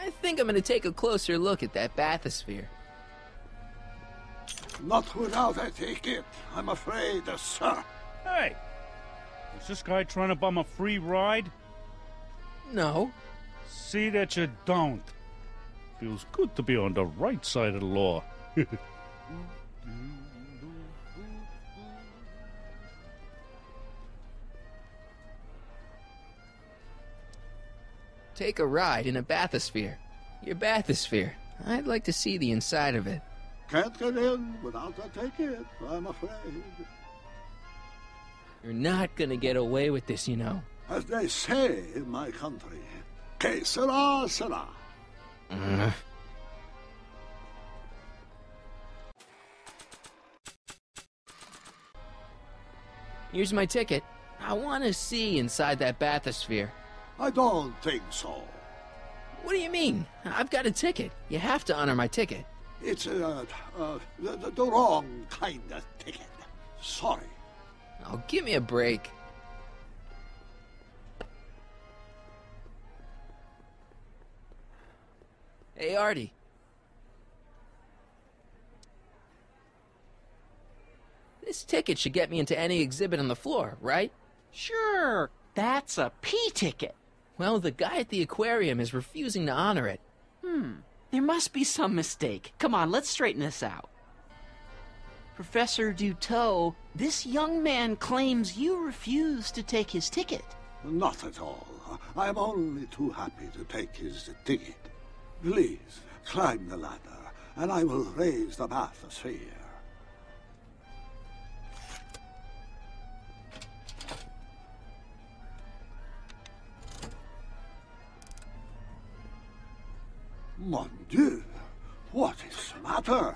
I think I'm gonna take a closer look at that bathysphere. Not without a ticket, I'm afraid, sir. Hey! Is this guy trying to bum a free ride? No. See that you don't. Feels good to be on the right side of the law. Take a ride in a bathysphere. Your bathysphere. I'd like to see the inside of it. Can't get in without a ticket, I'm afraid. You're not gonna get away with this, you know. As they say in my country, que sera, sera. Here's my ticket. I want to see inside that bathysphere. I don't think so. What do you mean? I've got a ticket. You have to honor my ticket. It's the wrong kind of ticket. Sorry. Oh, give me a break. Hey, Artie. This ticket should get me into any exhibit on the floor, right? Sure, that's a P-ticket. Well, the guy at the aquarium is refusing to honor it. There must be some mistake. Come on, let's straighten this out. Professor Duteau, this young man claims you refused to take his ticket. Not at all. I'm only too happy to take his ticket. Please, climb the ladder, and I will raise the bathysphere. Mon Dieu! What is the matter?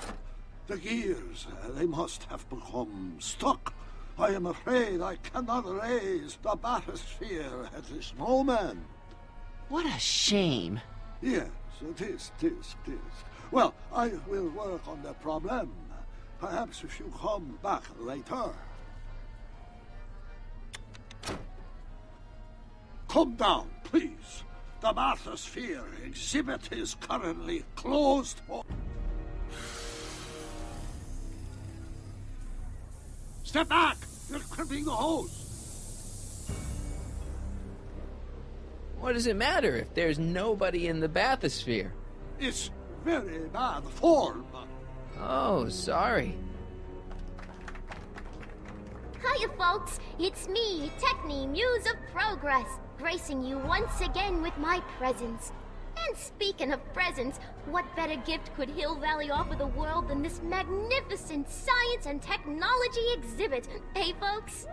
The gears, they must have become stuck. I am afraid I cannot raise the bathysphere at this moment. What a shame. Yes, it is. Well, I will work on the problem. Perhaps if you come back later. Come down, please. The bathysphere exhibit is currently closed for... Step back! You're crimping the hose! What does it matter if there's nobody in the bathysphere? It's very bad form. Oh, sorry. Hiya, folks. It's me, Techne, Muse of Progress, gracing you once again with my presence. And speaking of presents, what better gift could Hill Valley offer the world than this magnificent science and technology exhibit, eh, folks?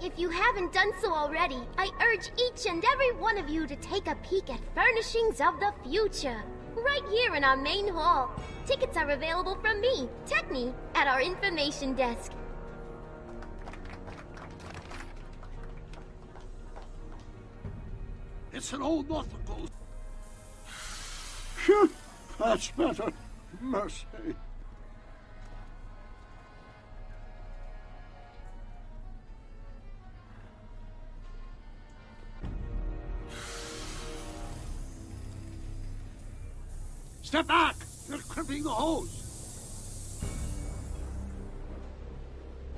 If you haven't done so already, I urge each and every one of you to take a peek at Furnishings of the Future, right here in our main hall. Tickets are available from me, Techne, at our information desk. It's an old nautical... Phew, that's better. Mercy. Step back! You're crimping the hose!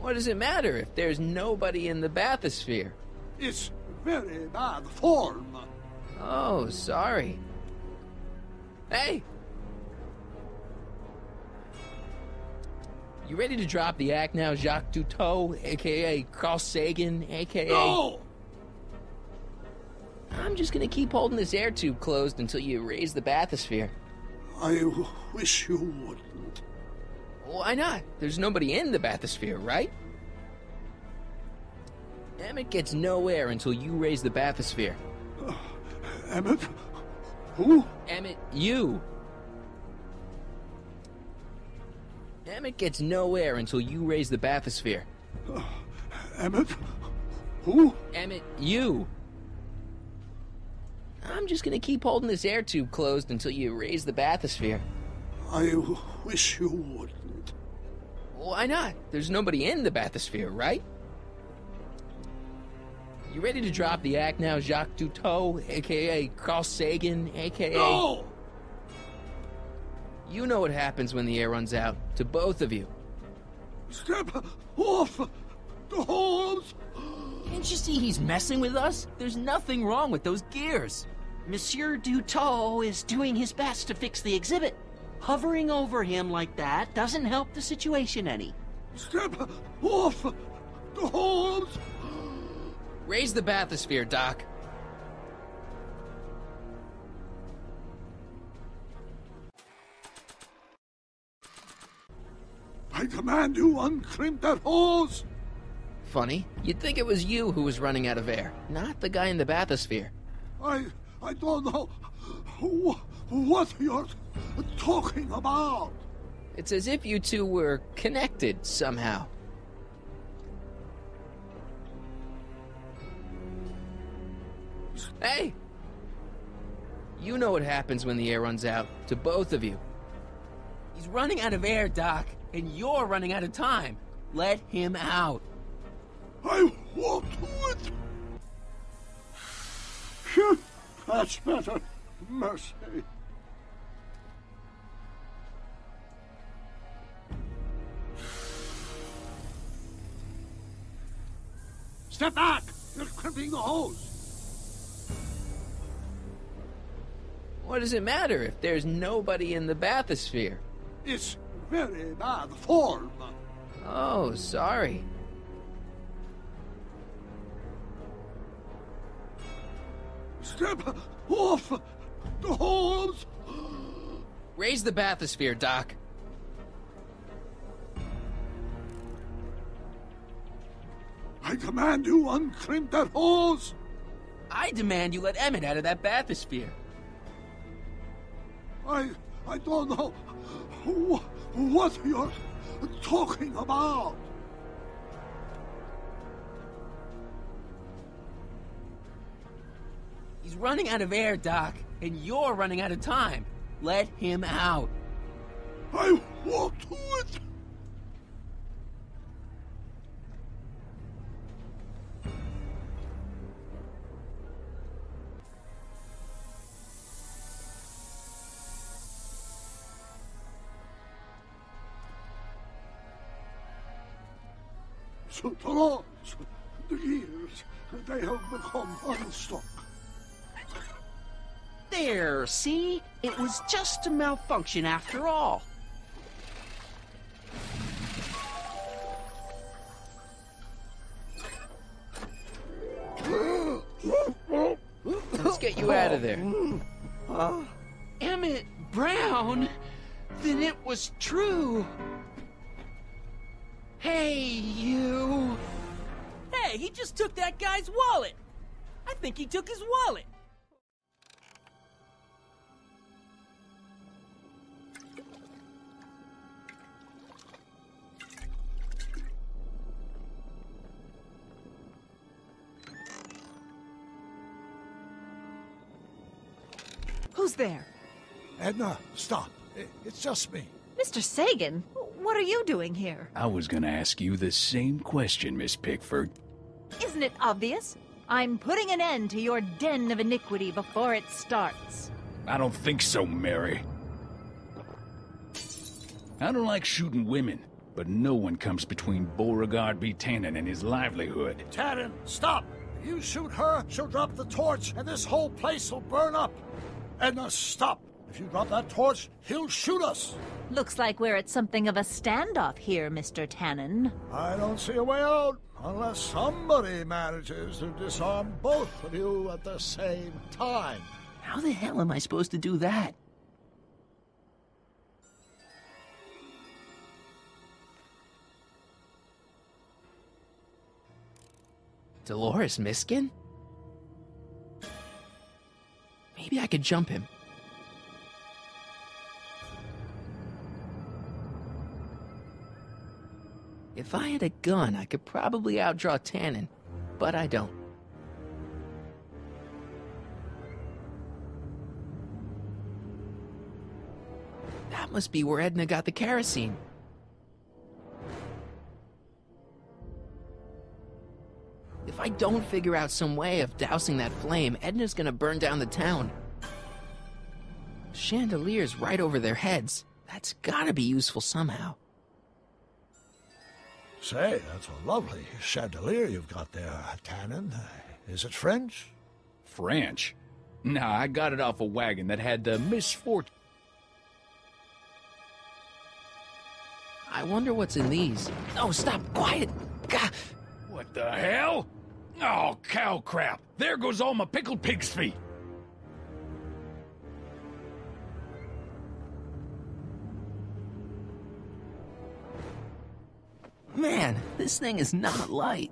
What does it matter if there's nobody in the bathysphere? It's very bad form. Oh, sorry. Hey! You ready to drop the act now, Jacques Cousteau, a.k.a. Carl Sagan, a.k.a.? No! I'm just gonna keep holding this air tube closed until you raise the bathysphere. I wish you wouldn't. Why not? There's nobody in the bathysphere, right? Emmett gets no air until you raise the bathysphere. Emmett? Who? Emmett, you. Emmett gets no air until you raise the bathysphere. Emmett? Who? Emmett, you. I'm just gonna keep holding this air tube closed until you raise the bathysphere. I wish you wouldn't. Why not? There's nobody in the bathysphere, right? You ready to drop the act now, Jacques Cousteau, a.k.a. Carl Sagan, a.k.a. No! You know what happens when the air runs out, to both of you. Step off the hose! Can't you see he's messing with us? There's nothing wrong with those gears. Monsieur Dutot is doing his best to fix the exhibit. Hovering over him like that doesn't help the situation any. Step off the hose! Raise the bathysphere, Doc. I command you uncrimp that hose! Funny, you'd think it was you who was running out of air, not the guy in the bathysphere. I don't know what you're talking about. It's as if you two were connected somehow. Hey! You know what happens when the air runs out, to both of you. He's running out of air, Doc, and you're running out of time. Let him out. I won't do it! Phew, that's better. Mercy. Step back! You're crimping the hose! What does it matter if there's nobody in the bathysphere? It's very bad form. Oh, sorry. Step off the hose! Raise the bathysphere, Doc. I command you uncrimp that hose! I demand you let Emmett out of that bathysphere. I don't know what you're talking about. He's running out of air, Doc, and you're running out of time. Let him out. I won't do it. So the laws, the gears, they have become unstuck. There, see? It was just a malfunction after all. Let's get you out of there. Emmett Brown? Then it was true. Hey, you. Hey, he just took that guy's wallet. I think he took his wallet. Who's there? Edna, stop. It's just me. Mr. Sagan, what are you doing here? I was gonna ask you the same question, Miss Pickford. Isn't it obvious? I'm putting an end to your den of iniquity before it starts. I don't think so, Mary. I don't like shooting women, but no one comes between Beauregard B. Tannen and his livelihood. Tannen, stop! If you shoot her, she'll drop the torch, and this whole place will burn up. Edna, stop! If you drop that torch, he'll shoot us. Looks like we're at something of a standoff here, Mr. Tannen. I don't see a way out, unless somebody manages to disarm both of you at the same time. How the hell am I supposed to do that? Dolores Miskin? Maybe I could jump him. If I had a gun, I could probably outdraw Tannen, but I don't. That must be where Edna got the kerosene. If I don't figure out some way of dousing that flame, Edna's gonna burn down the town. Chandelier's right over their heads. That's gotta be useful somehow. Say, that's a lovely chandelier you've got there, Tannen. Is it French? French? Nah, I got it off a wagon that had the misfortune. I wonder what's in these. Oh, stop! Quiet! Gah! What the hell? Oh, cow crap! There goes all my pickled pig's feet! Man, this thing is not light.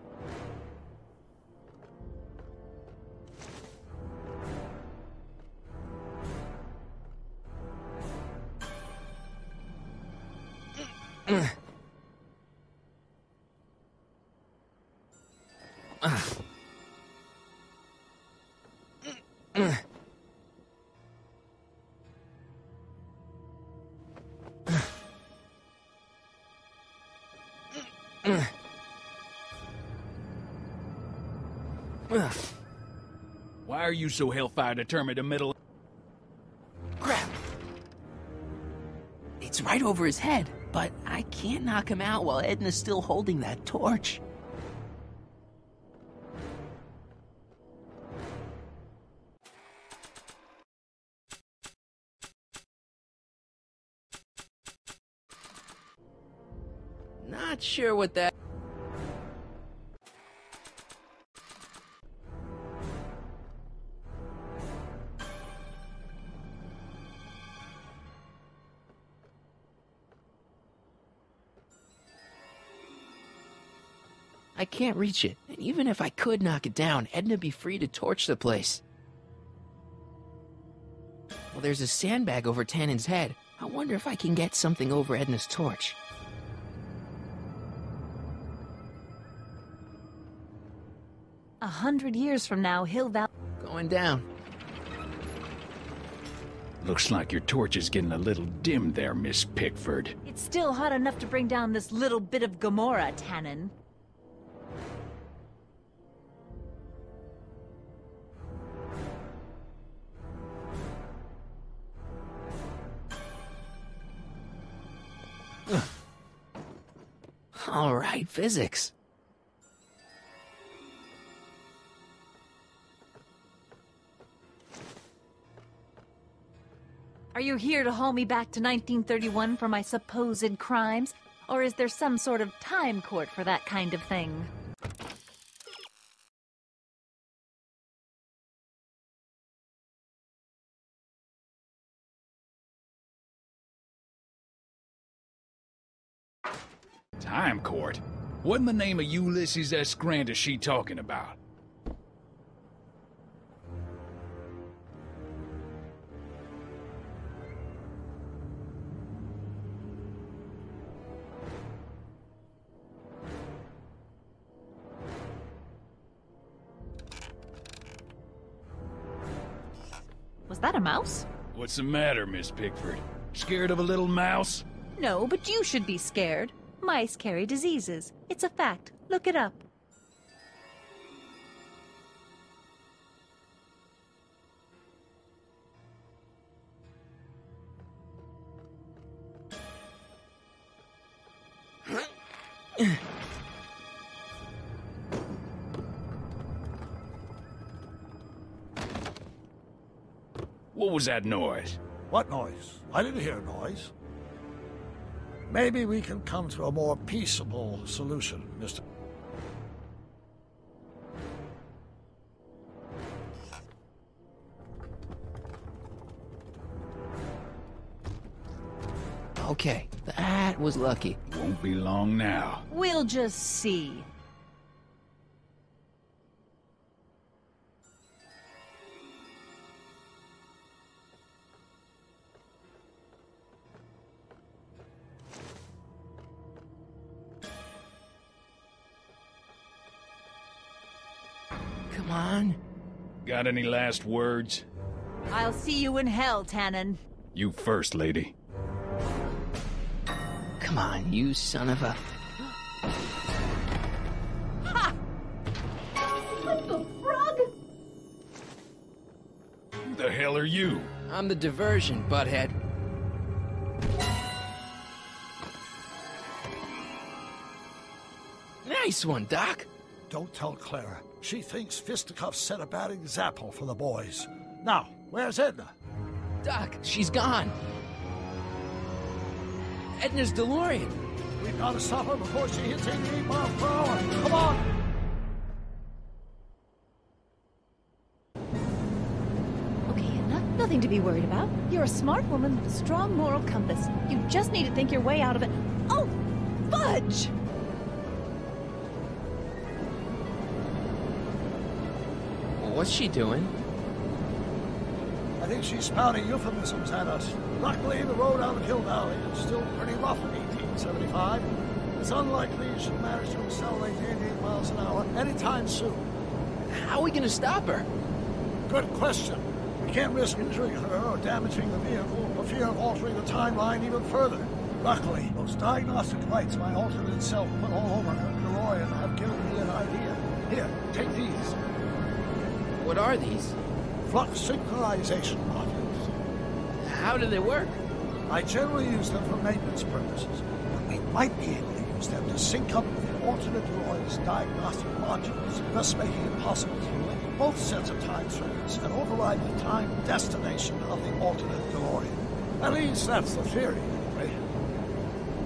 Why are you so hellfire determined to meddle? Crap! It's right over his head, but I can't knock him out while Edna's still holding that torch. Not sure what that... I can't reach it, and even if I could knock it down, Edna'd be free to torch the place. Well, there's a sandbag over Tannen's head. I wonder if I can get something over Edna's torch. 100 years from now, Hill Valley... Going down. Looks like your torch is getting a little dim there, Miss Pickford. It's still hot enough to bring down this little bit of Gomorrah, Tannen. All right, physics. Are you here to haul me back to 1931 for my supposed crimes? Or is there some sort of time court for that kind of thing? Time court? What in the name of Ulysses S. Grant is she talking about? Was that a mouse? What's the matter, Miss Pickford? Scared of a little mouse? No, but you should be scared. Mice carry diseases. It's a fact. Look it up. What was that noise? What noise? I didn't hear a noise. Maybe we can come to a more peaceable solution, Mr. Okay, that was lucky. Won't be long now. We'll just see. Come on. Got any last words? I'll see you in hell, Tannen. You first, lady. Come on, you son of a... Ha! What the frog? Who the hell are you? I'm the diversion, butthead. Nice one, Doc. Don't tell Clara. She thinks fisticuffs set a bad example for the boys. Now, where's Edna? Doc, she's gone. Edna's DeLorean. We've got to stop her before she hits 88 miles per hour. Come on! Okay, Edna, nothing to be worried about. You're a smart woman with a strong moral compass. You just need to think your way out of it. Oh, fudge! What's she doing? I think she's spouting euphemisms at us. Luckily, the road out of Hill Valley is still pretty rough in 1875. It's unlikely she'll manage to accelerate 88 miles an hour anytime soon. How are we going to stop her? Good question. We can't risk injuring her or damaging the vehicle for fear of altering the timeline even further. Luckily, those diagnostic lights my alternate self put all over her DeLorean have given me an idea. Here, take these. What are these? Flux synchronization modules. How do they work? I generally use them for maintenance purposes, but we might be able to use them to sync up with the alternate DeLorean's diagnostic modules, thus making it possible to link both sets of time circuits and override the time destination of the alternate DeLorean. At least that's the theory, anyway.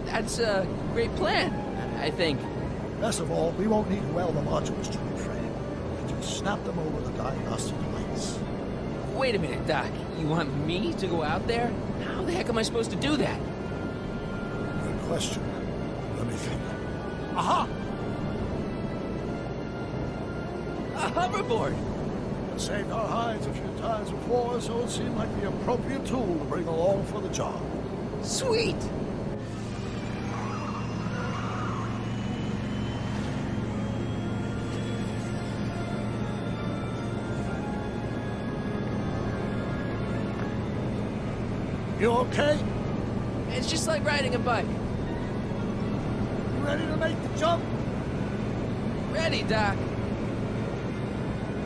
That's a great plan, I think. Best of all, we won't need to weld the modules to the frame. We can just snap them over the diagnostic lights. Wait a minute, Doc. You want me to go out there? How the heck am I supposed to do that? Good question. Let me think. Aha! A hoverboard! It saved our hides a few times before, so it seemed like the appropriate tool to bring along for the job. Sweet! You okay? It's just like riding a bike. You ready to make the jump? Ready, Doc.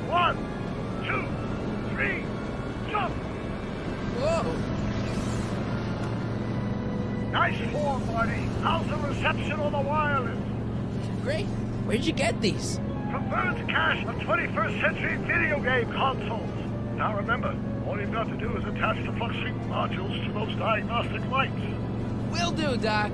1, 2, 3, jump! Whoa! Nice form, Marty. How's the reception on the wireless? Great. Where'd you get these? From Vern's cache of 21st century video game consoles. Now remember, all you've got to do is attach the flux sync modules to those diagnostic lights. Will do, Doc.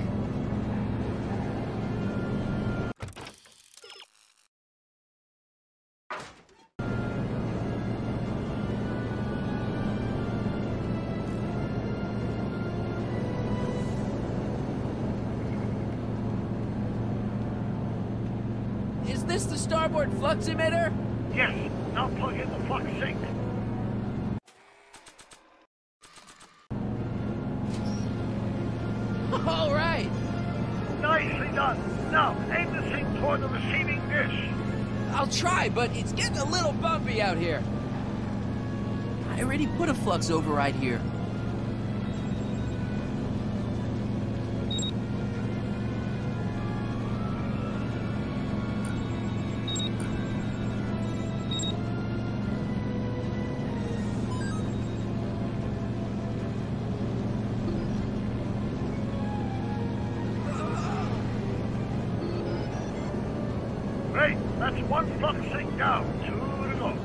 Is this the starboard flux emitter? Yes, now plug in the flux sync. All right. Nicely done. Now, aim the sync toward the receiving dish. I'll try, but it's getting a little bumpy out here. I already put a flux override here. That's one flux sink down. 2 to go.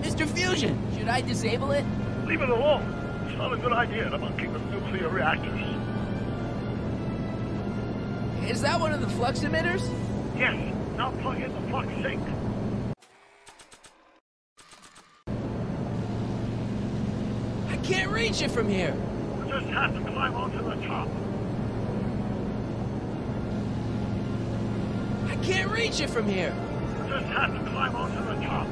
Mr. Fusion, should I disable it? Leave it alone. It's not a good idea to monkey with nuclear reactors. Is that one of the flux emitters? Yes. Now plug in the flux sink. I can't reach it from here. You just have to climb onto the top. I can't reach it from here. You just have to climb onto the top.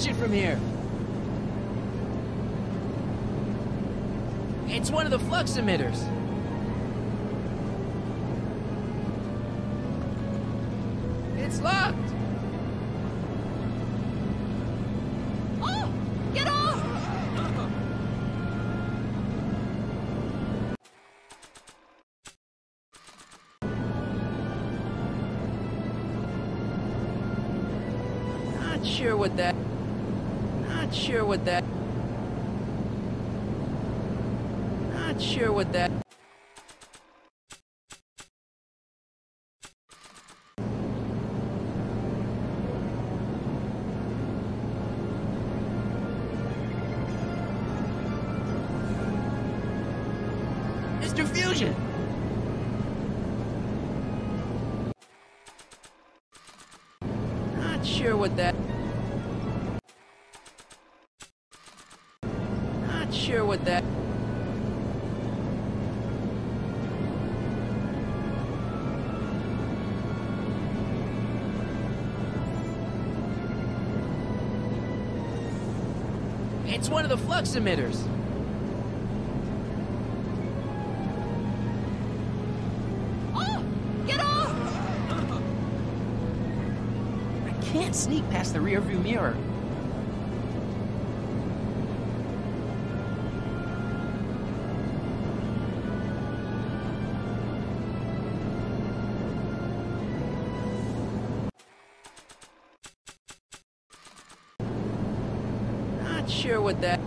It from here. It's one of the flux emitters. It's locked. Oh! Get off! Not sure what that... Not sure what that... Mr. Fusion! Not sure what that... It's one of the flux emitters. Oh! Get off! I can't sneak past the rearview mirror. Not sure what that...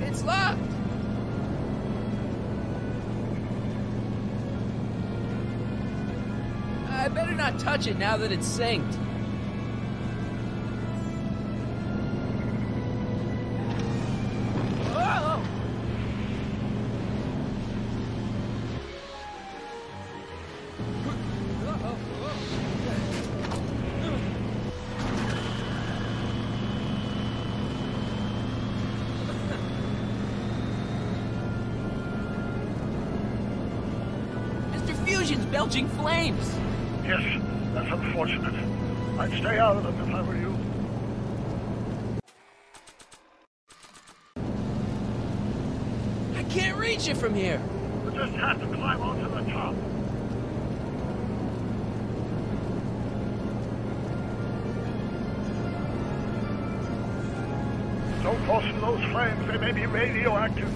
It's locked! I better not touch it now that it's synced. Whoa! Fusion's belching flames! Yes, that's unfortunate. I'd stay out of them if I were you. I can't reach it from here! You just have to climb onto the top. Don't cross through those flames, they may be radioactive.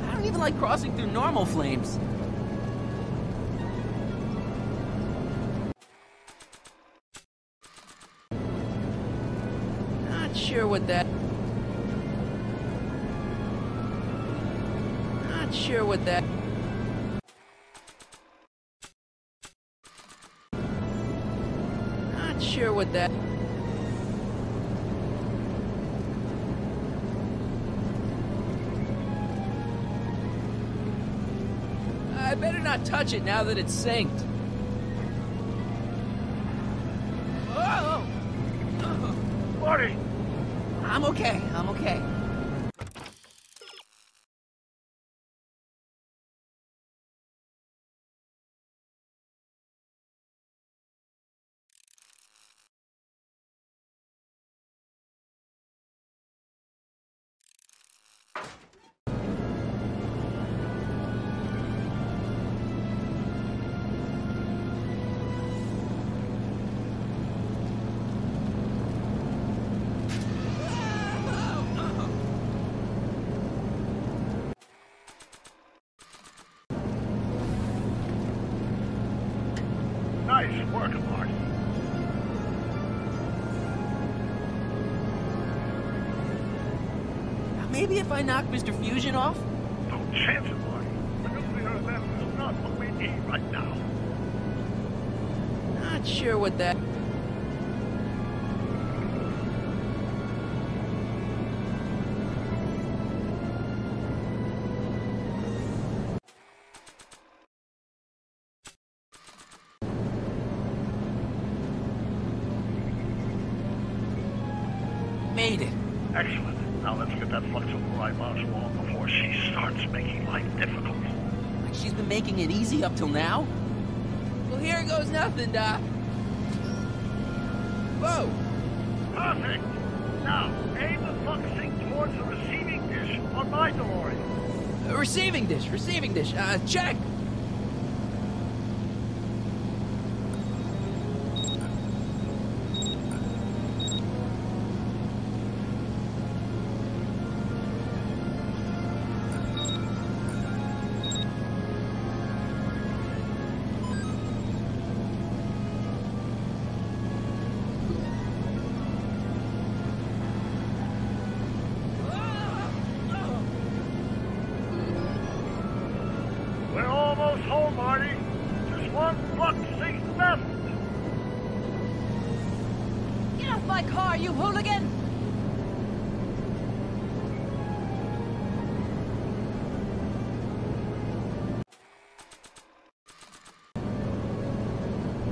I don't even like crossing through normal flames. Not sure what that... Not sure what that... Not sure what that... I better not touch it now that it's synced. Whoa! Marty! I'm okay. I'm okay. Nice work, Marty. Maybe if I knock Mr. Fusion off? No chance, Marty. The nuclear event is not what we need right now. Not sure what that... Made it. Excellent. Now let's get that flexible right mouse wall before she starts making life difficult. Like she's been making it easy up till now? Well, here goes nothing, Doc. Whoa! Perfect! Now, aim the focusing towards the receiving dish on my DeLorean. Receiving dish. Check! Home, Marty. Just one buck seat left. Get off my car, you hooligan!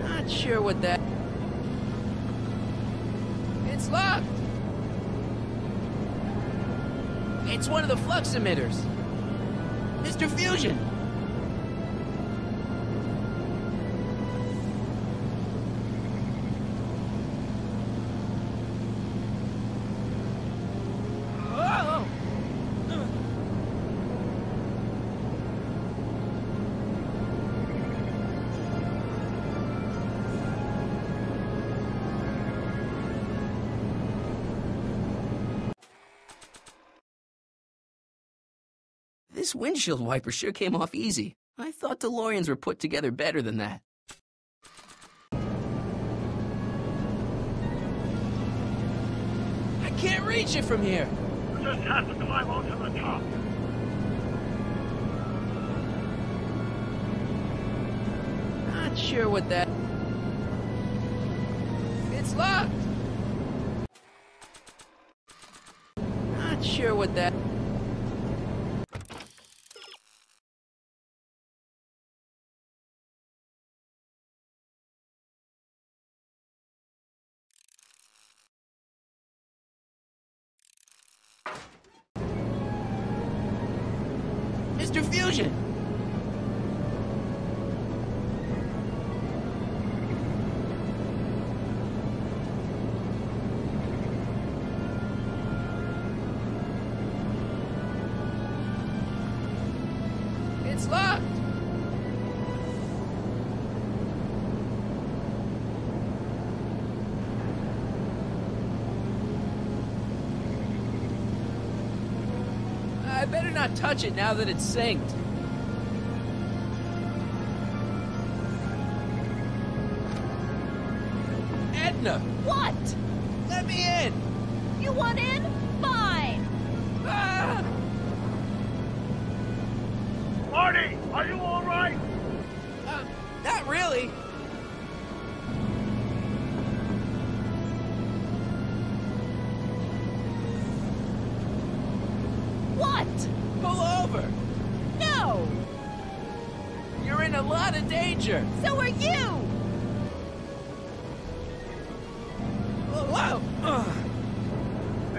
Not sure what that... It's locked! It's one of the flux emitters. Mr. Fusion! This windshield wiper sure came off easy. I thought DeLoreans were put together better than that. I can't reach it from here. You just have to climb onto the top. Not sure what that... It's locked! Not sure what that... Mr. Fusion! It's locked! I better not touch it now that it's synced. Edna! What? Let me in! You want in? Fine! Ah! Marty, are you all right? Not really. What? Pull over! No! You're in a lot of danger! So are you! Whoa!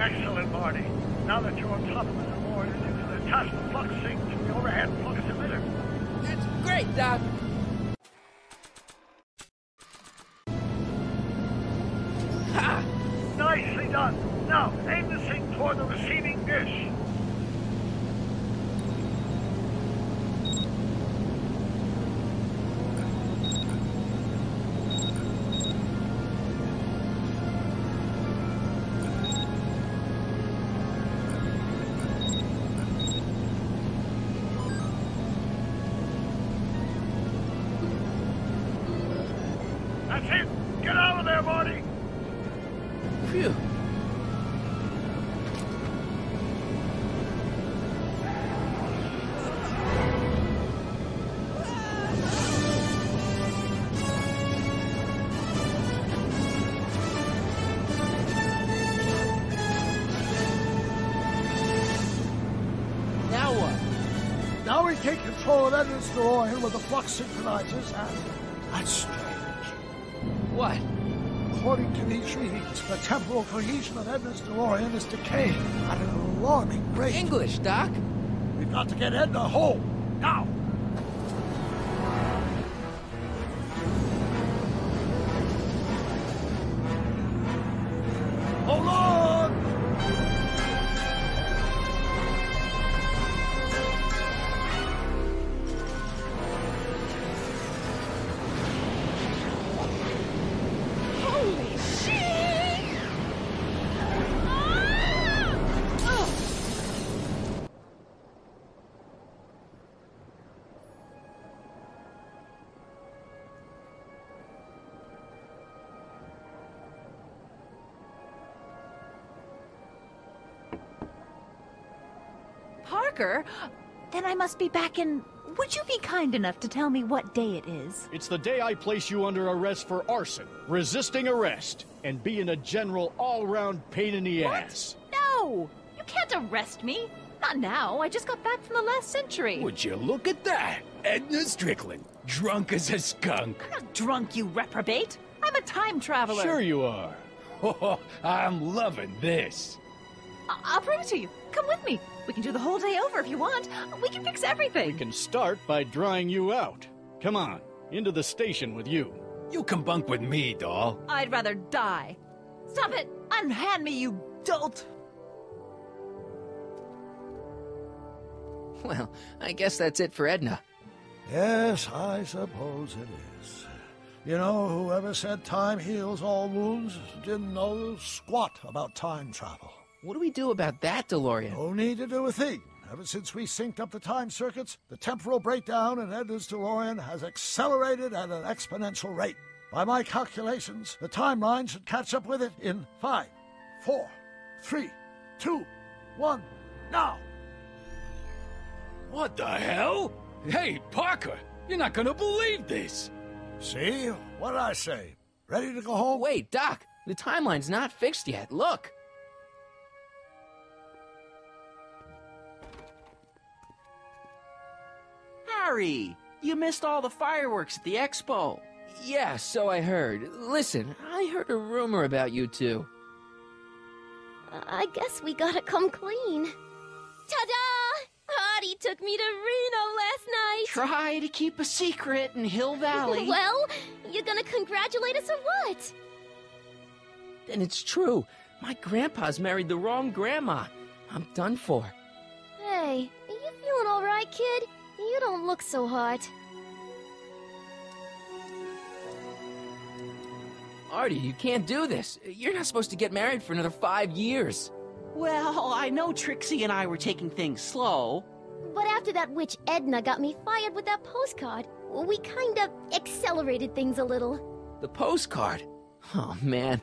Excellent, Marty. Now that you're on top of the DeLorean, you can attach the flux sink to the overhead flux emitter. That's great, Doc. Ha! Nicely done. Now, aim the sink toward the receiving dish. That's it. Get out of there, Marty. Phew. Now what? Now we take control of Edna's DeLorean with the flux synchronizers, and that's strange. What? According to these readings, the temporal cohesion of Edna's DeLorean is decaying at an alarming rate. English, Doc. We've got to get Edna home, now! Hold on! Holy shit! Parker? Then I must be back in... Would you be kind enough to tell me what day it is? It's the day I place you under arrest for arson, resisting arrest, and being a general all-round pain in the ass. No! You can't arrest me. Not now. I just got back from the last century. Would you look at that? Edna Strickland, drunk as a skunk. I'm not drunk, you reprobate. I'm a time traveler. Sure you are. Oh, I'm loving this. I'll prove it to you. Come with me. We can do the whole day over if you want. We can fix everything. We can start by drying you out. Come on, into the station with you. You can bunk with me, doll. I'd rather die. Stop it! Unhand me, you dolt! Well, I guess that's it for Edna. Yes, I suppose it is. You know, whoever said time heals all wounds didn't know squat about time travel. What do we do about that, DeLorean? No need to do a thing. Ever since we synced up the time circuits, the temporal breakdown in Edna's DeLorean has accelerated at an exponential rate. By my calculations, the timeline should catch up with it in 5, 4, 3, 2, 1, now! What the hell? Hey, Parker, you're not gonna believe this. See? What did I say? Ready to go home? Wait, Doc, the timeline's not fixed yet. Look. Harry, you missed all the fireworks at the expo. Yeah, so I heard. Listen, I heard a rumor about you two. I guess we gotta come clean. Ta-da! Hardy took me to Reno last night. Try to keep a secret in Hill Valley. Well, you gonna congratulate us or what? Then it's true. My grandpa's married the wrong grandma. I'm done for. Hey, are you feeling all right, kid? You don't look so hot. Artie, you can't do this. You're not supposed to get married for another 5 years. Well, I know Trixie and I were taking things slow. But after that witch Edna got me fired with that postcard, we kinda accelerated things a little. The postcard? Oh, man.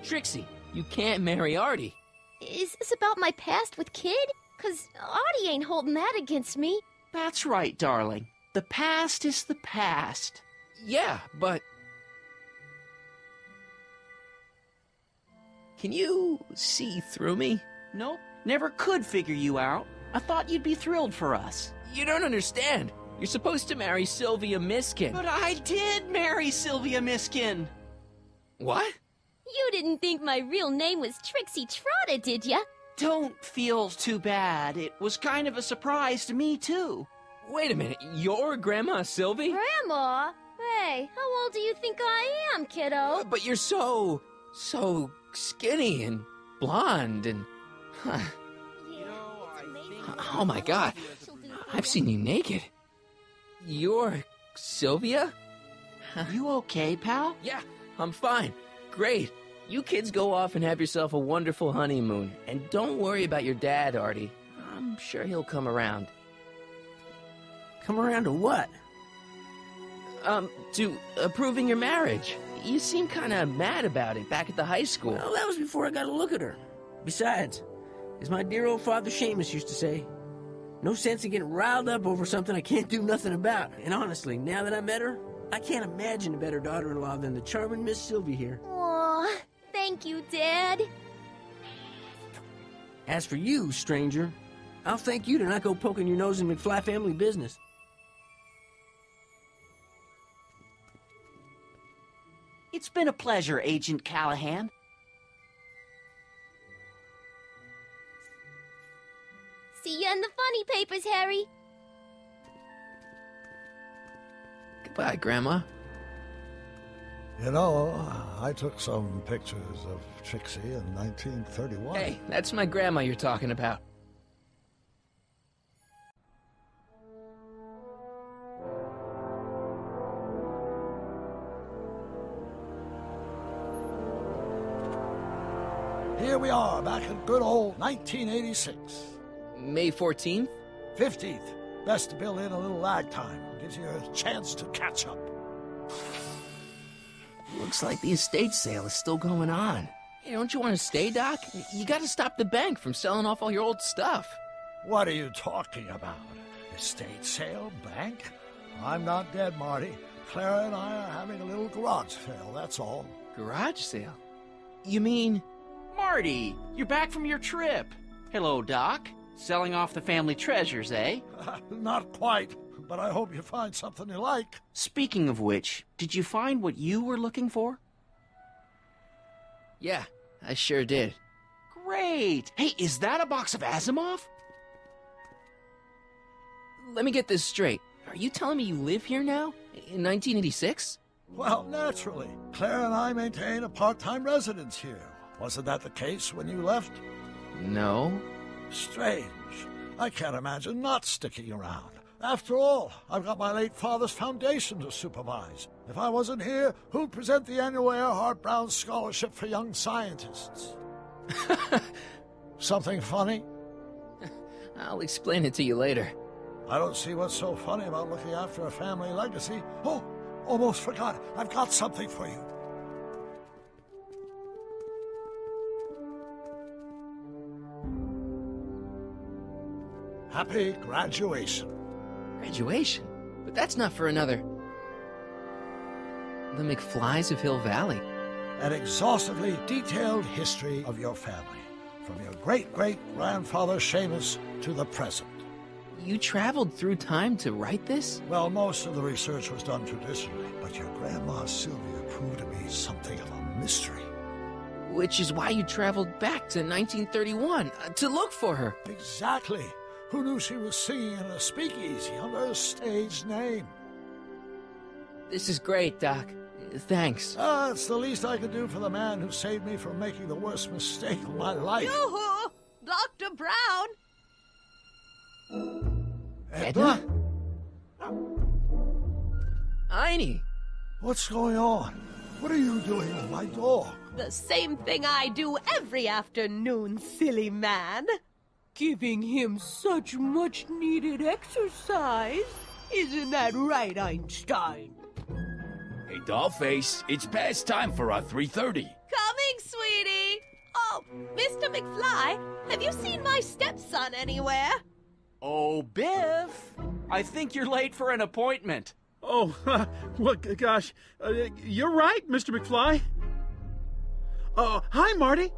Trixie, you can't marry Artie. Is this about my past with Kid? 'Cause Artie ain't holding that against me. That's right, darling. The past is the past. Yeah, but... Can you see through me? Nope, never could figure you out. I thought you'd be thrilled for us. You don't understand. You're supposed to marry Sylvia Miskin. But I did marry Sylvia Miskin. What? You didn't think my real name was Trixie Trotter, did ya? Don't feel too bad. It was kind of a surprise to me, too. Wait a minute, you're Grandma Sylvie? Grandma? Hey, how old do you think I am, kiddo? But you're so skinny and blonde and... Huh. Oh my God, I've seen you naked. You're Sylvia? You okay, pal? Yeah, I'm fine. Great. You kids go off and have yourself a wonderful honeymoon. And don't worry about your dad, Artie. I'm sure he'll come around. Come around to what? To approving your marriage. You seem kind of mad about it back at the high school. Well, that was before I got a look at her. Besides, as my dear old father Seamus used to say, no sense in getting riled up over something I can't do nothing about. And honestly, now that I met her, I can't imagine a better daughter-in-law than the charming Miss Sylvie here. Aw, thank you, Dad. As for you, stranger, I'll thank you to not go poking your nose in McFly family business. It's been a pleasure, Agent Callahan. See ya in the funny papers, Harry. Goodbye, Grandma. You know, I took some pictures of Trixie in 1931. Hey, that's my grandma you're talking about. Here we are, back in good old 1986. May 14th? 15th. Best to build in a little lag time. Gives you a chance to catch up. Looks like the estate sale is still going on. Hey, don't you want to stay, Doc? You gotta stop the bank from selling off all your old stuff. What are you talking about? Estate sale? Bank? I'm not dead, Marty. Clara and I are having a little garage sale, that's all. Garage sale? You mean... Marty, you're back from your trip. Hello, Doc. Selling off the family treasures, eh? Not quite, but I hope you find something you like. Speaking of which, did you find what you were looking for? Yeah, I sure did. Great! Hey, is that a box of Asimov? Let me get this straight. Are you telling me you live here now? In 1986? Well, naturally. Claire and I maintain a part-time residence here. Wasn't that the case when you left? No. Strange. I can't imagine not sticking around. After all, I've got my late father's foundation to supervise. If I wasn't here, who'd present the annual Earhart Brown Scholarship for Young Scientists? Something funny? I'll explain it to you later. I don't see what's so funny about looking after a family legacy. Oh, almost forgot. I've got something for you. Happy graduation. Graduation? But that's not for another... The McFlys of Hill Valley. An exhaustively detailed history of your family, from your great-great-grandfather Seamus to the present. You traveled through time to write this? Well, most of the research was done traditionally, but your grandma Sylvia proved to be something of a mystery. Which is why you traveled back to 1931, to look for her. Exactly. Who knew she was singing in a speakeasy under a stage name? This is great, Doc. Thanks. It's the least I could do for the man who saved me from making the worst mistake of my life. Yoo-hoo! Dr. Brown! Edna? Einie! What's going on? What are you doing with my dog? The same thing I do every afternoon, silly man. Giving him such much-needed exercise. Isn't that right, Einstein? Hey, Dollface, it's past time for our 3:30. Coming, sweetie. Oh, Mr. McFly, have you seen my stepson anywhere? Oh, Biff! I think you're late for an appointment. Oh, well, gosh. You're right, Mr. McFly. Hi, Marty.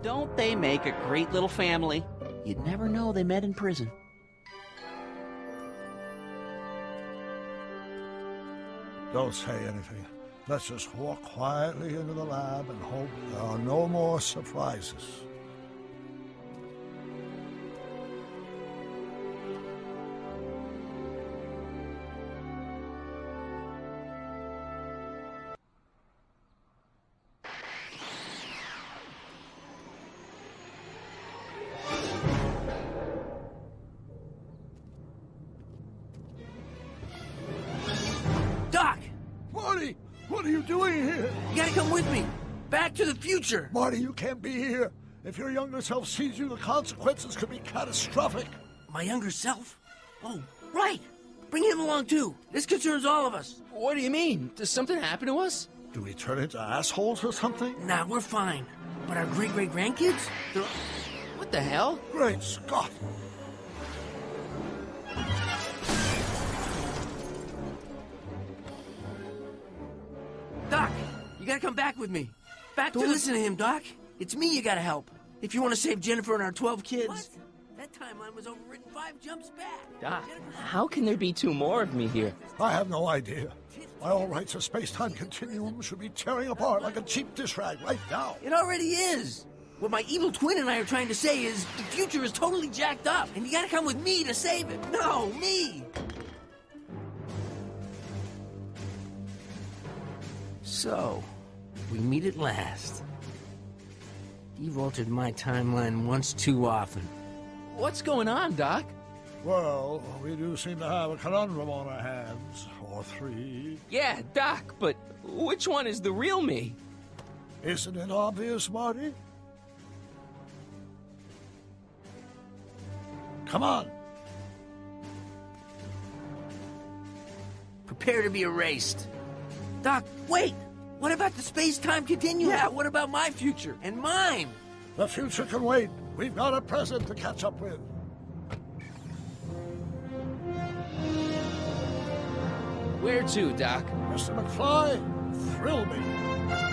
Don't they make a great little family? You'd never know they met in prison. Don't say anything. Let's just walk quietly into the lab and hope there are no more surprises. Doc! Marty, what are you doing here? You gotta come with me. Back to the future. Marty, you can't be here. If your younger self sees you, the consequences could be catastrophic. My younger self? Oh, right. Bring him along, too. This concerns all of us. What do you mean? Does something happen to us? Do we turn into assholes or something? Nah, we're fine. But our great-great-grandkids? They're... What the hell? Great Scott! Doc, you gotta come back with me. Don't listen to him, Doc. It's me you gotta help. If you want to save Jennifer and our 12 kids. What? That timeline was overwritten 5 jumps back. Doc, how can there be 2 more of me here? I have no idea. My all rights of space-time continuum should be tearing apart like a cheap dish rag right now. It already is. What my evil twin and I are trying to say is the future is totally jacked up, and you gotta come with me to save it. No, me! So, we meet at last. You've altered my timeline once too often. What's going on, Doc? Well, we do seem to have a conundrum on our hands. Or 3. Yeah, Doc, but which one is the real me? Isn't it obvious, Marty? Come on. Prepare to be erased. Doc, wait! What about the space-time continuum? Yeah, what about my future? And mine? The future can wait. We've got a present to catch up with. Where to, Doc? Mr. McFly, thrill me.